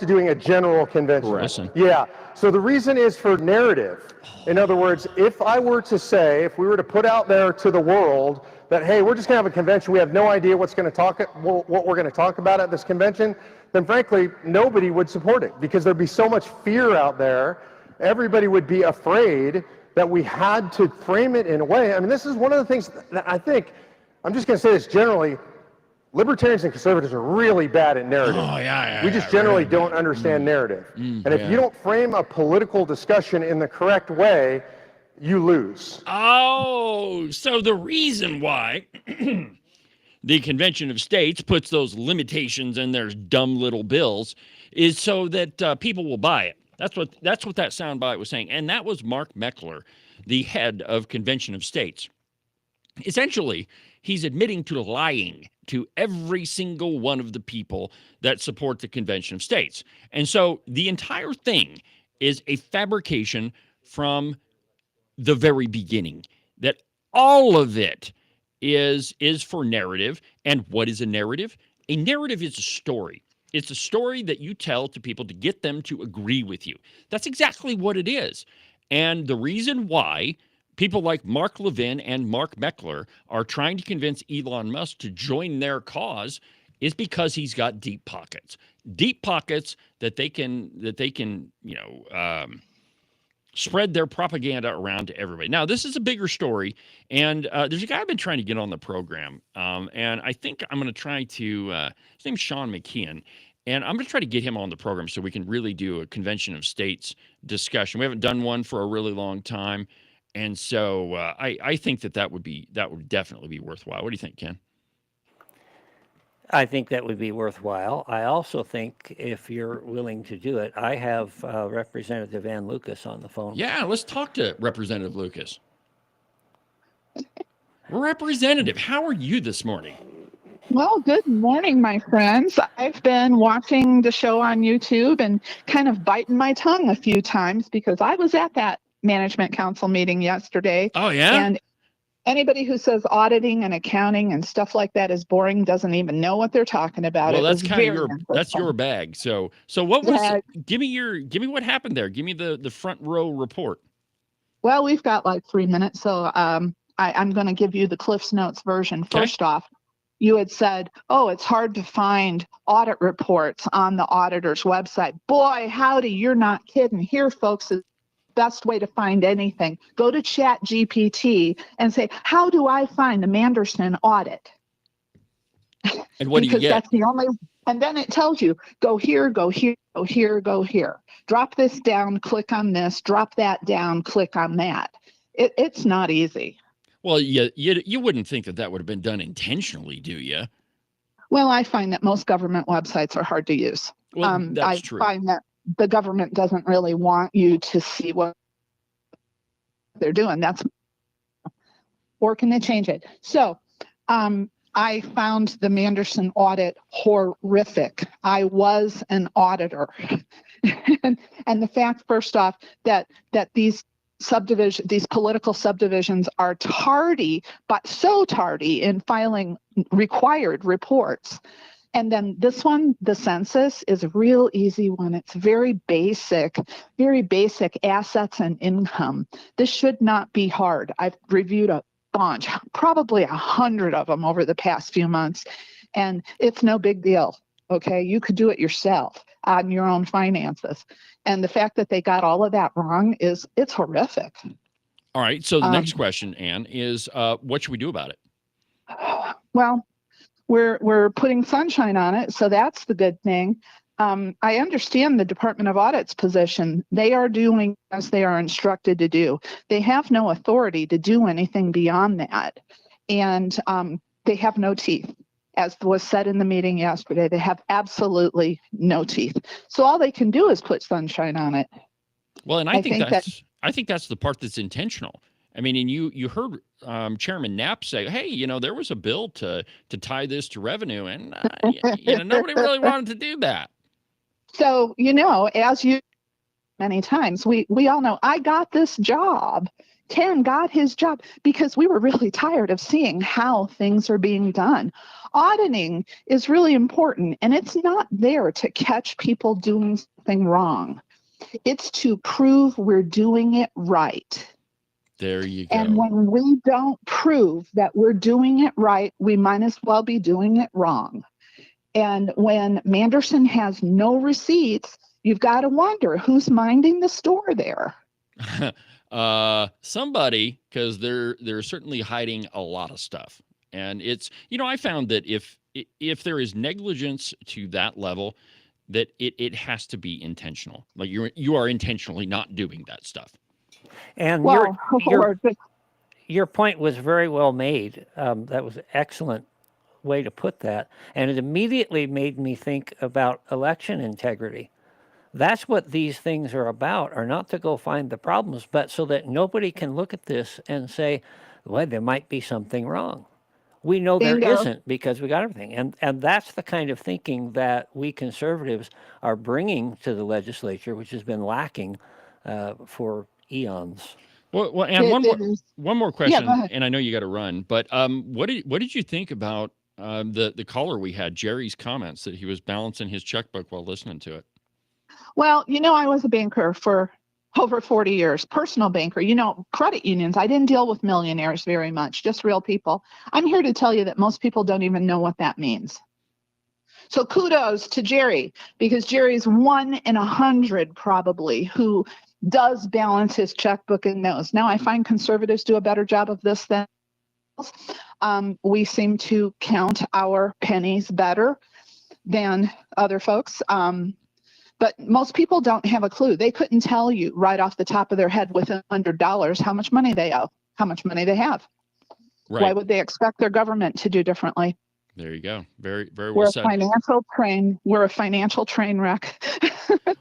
to doing a general convention. Correct. Yeah. So the reason is for narrative. In other words, if we were to put out there to the world that, hey, we're just going to have a convention, we have no idea what we're going to talk about at this convention, then frankly nobody would support it because there'd be so much fear out there. Everybody would be afraid that we had to frame it in a way. I mean, this is one of the things that I think, I'm just going to say this generally, libertarians and conservatives are really bad at narrative. Oh, yeah, we just generally don't understand narrative. And if you don't frame a political discussion in the correct way, you lose. Oh, so the reason why the Convention of States puts those limitations in their dumb little bills is so that people will buy it. That's what that soundbite was saying. And that was Mark Meckler, the head of Convention of States. Essentially, he's admitting to lying to every single one of the people that support the Convention of States. And so the entire thing is a fabrication from the very beginning, that all of it is for narrative. And what is a narrative? A narrative is a story. It's a story that you tell to people to get them to agree with you. That's exactly what it is. And the reason why people like Mark Levin and Mark Meckler are trying to convince Elon Musk to join their cause is because he's got deep pockets that they can spread their propaganda around to everybody. Now, this is a bigger story, and there's a guy I've been trying to get on the program, and I think I'm going to try to, his name's Sean McKeon, and I'm going to try to get him on the program so we can really do a Convention of States discussion. We haven't done one for a really long time, and so I think that would definitely be worthwhile. What do you think, Ken? I think that would be worthwhile. I also think if you're willing to do it, I have Representative Ann Lucas on the phone. Yeah, let's talk to Representative Lucas. Representative, how are you this morning? Well, good morning, my friends. I've been watching the show on YouTube and kind of biting my tongue a few times because I was at that management council meeting yesterday. Oh, yeah? And anybody who says auditing and accounting and stuff like that is boring doesn't even know what they're talking about. Well, that's kind of that's your bag. So what was? Give me what happened there. Give me the front row report. Well, we've got like 3 minutes, so I'm going to give you the Cliff's Notes version. Okay. First off, you had said, oh, it's hard to find audit reports on the auditor's website. Boy, howdy, you're not kidding. Here, folks, is best way to find anything. Go to ChatGPT and say, how do I find the Manderson audit? And what do you get? Because that's the only, and then it tells you, go here, go here, go here, go here. Drop this down, click on this, drop that down, click on that. It's not easy. Well, you wouldn't think that would have been done intentionally, do you? Well, I find that most government websites are hard to use. Well, that's true. I find that the government doesn't really want you to see what they're doing. Or can they change it? So I found the Manderson audit horrific. I was an auditor. and the fact, first off, that these political subdivisions are tardy, but so tardy in filing required reports. And then this one, the census, is a real easy one. It's very basic assets and income. This should not be hard. I've reviewed a bunch, probably 100 of them over the past few months, and it's no big deal. Okay, you could do it yourself on your own finances. And the fact that they got all of that wrong it's horrific. All right. So the next question, Ann, is what should we do about it? Well, we're putting sunshine on it, so that's the good thing. I understand the Department of Audit's position. They are doing as they are instructed to do. They have no authority to do anything beyond that. And they have no teeth. As was said in the meeting yesterday, they have absolutely no teeth. So all they can do is put sunshine on it. Well, and I think that's the part that's intentional. I mean, and you heard Chairman Knapp say, "Hey, there was a bill to tie this to revenue," and nobody really wanted to do that. So as you many times, we all know I got this job. Ken got his job because we were really tired of seeing how things are being done. Auditing is really important, and it's not there to catch people doing something wrong. It's to prove we're doing it right. There you go. And when we don't prove that we're doing it right, we might as well be doing it wrong. And when Manderson has no receipts, you've got to wonder who's minding the store there. Somebody, because they're certainly hiding a lot of stuff. And it's, I found that if there is negligence to that level, that it has to be intentional. Like you are intentionally not doing that stuff. And your point was very well made. That was an excellent way to put that. And it immediately made me think about election integrity. That's what these things are about, are not to go find the problems, but so that nobody can look at this and say, well, there might be something wrong. We know there isn't because we got everything. And that's the kind of thinking that we conservatives are bringing to the legislature, which has been lacking for eons. Well, and one more question, and I know you got to run, but what did you think about the caller we had, Jerry's comments that he was balancing his checkbook while listening to it? Well, I was a banker for over 40 years, personal banker. Credit unions, I didn't deal with millionaires very much, just real people. I'm here to tell you that most people don't even know what that means. So kudos to Jerry, because Jerry's 1 in 100 probably who does balance his checkbook and knows. Now, I find conservatives do a better job of this than we seem to count our pennies better than other folks. But most people don't have a clue. They couldn't tell you right off the top of their head with $100 how much money they owe, how much money they have. Right. Why would they expect their government to do differently? There you go. Very, very well said. We're a financial train wreck.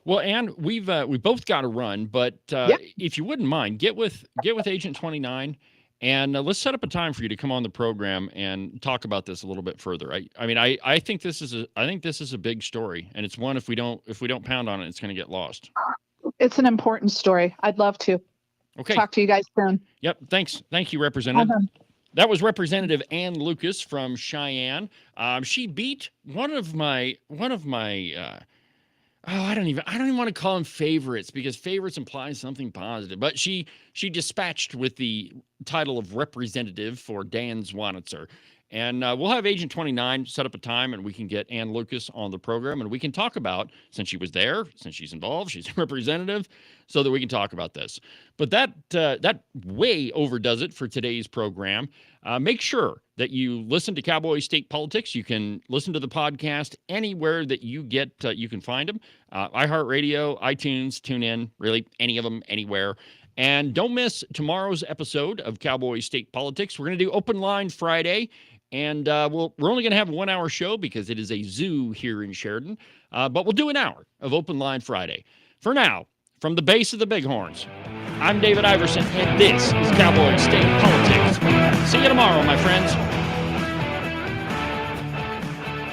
Well, and we both got to run, but if you wouldn't mind, get with Agent 29. And let's set up a time for you to come on the program and talk about this a little bit further. I think this is a big story, and it's one if we don't pound on it, it's going to get lost. It's an important story. I'd love to. Okay. Talk to you guys soon. Yep. Thanks. Thank you, Representative. That was Representative Ann Lucas from Cheyenne. She beat one of my. I don't even want to call them favorites because favorites implies something positive. But she dispatched with the title of representative for Dan Zwanitzer. And we'll have Agent 29 set up a time and we can get Ann Lucas on the program and we can talk about, since she was there, since she's involved, she's a representative, so that we can talk about this. But that way overdoes it for today's program. Make sure that you listen to Cowboy State Politics. You can listen to the podcast anywhere that you can find them. iHeartRadio, iTunes, TuneIn, really any of them, anywhere. And don't miss tomorrow's episode of Cowboy State Politics. We're going to do Open Line Friday. And we're only going to have a 1 hour show because it is a zoo here in Sheridan. But we'll do an hour of Open Line Friday. For now, from the base of the Bighorns, I'm David Iverson, and this is Cowboy State Politics. See you tomorrow, my friends.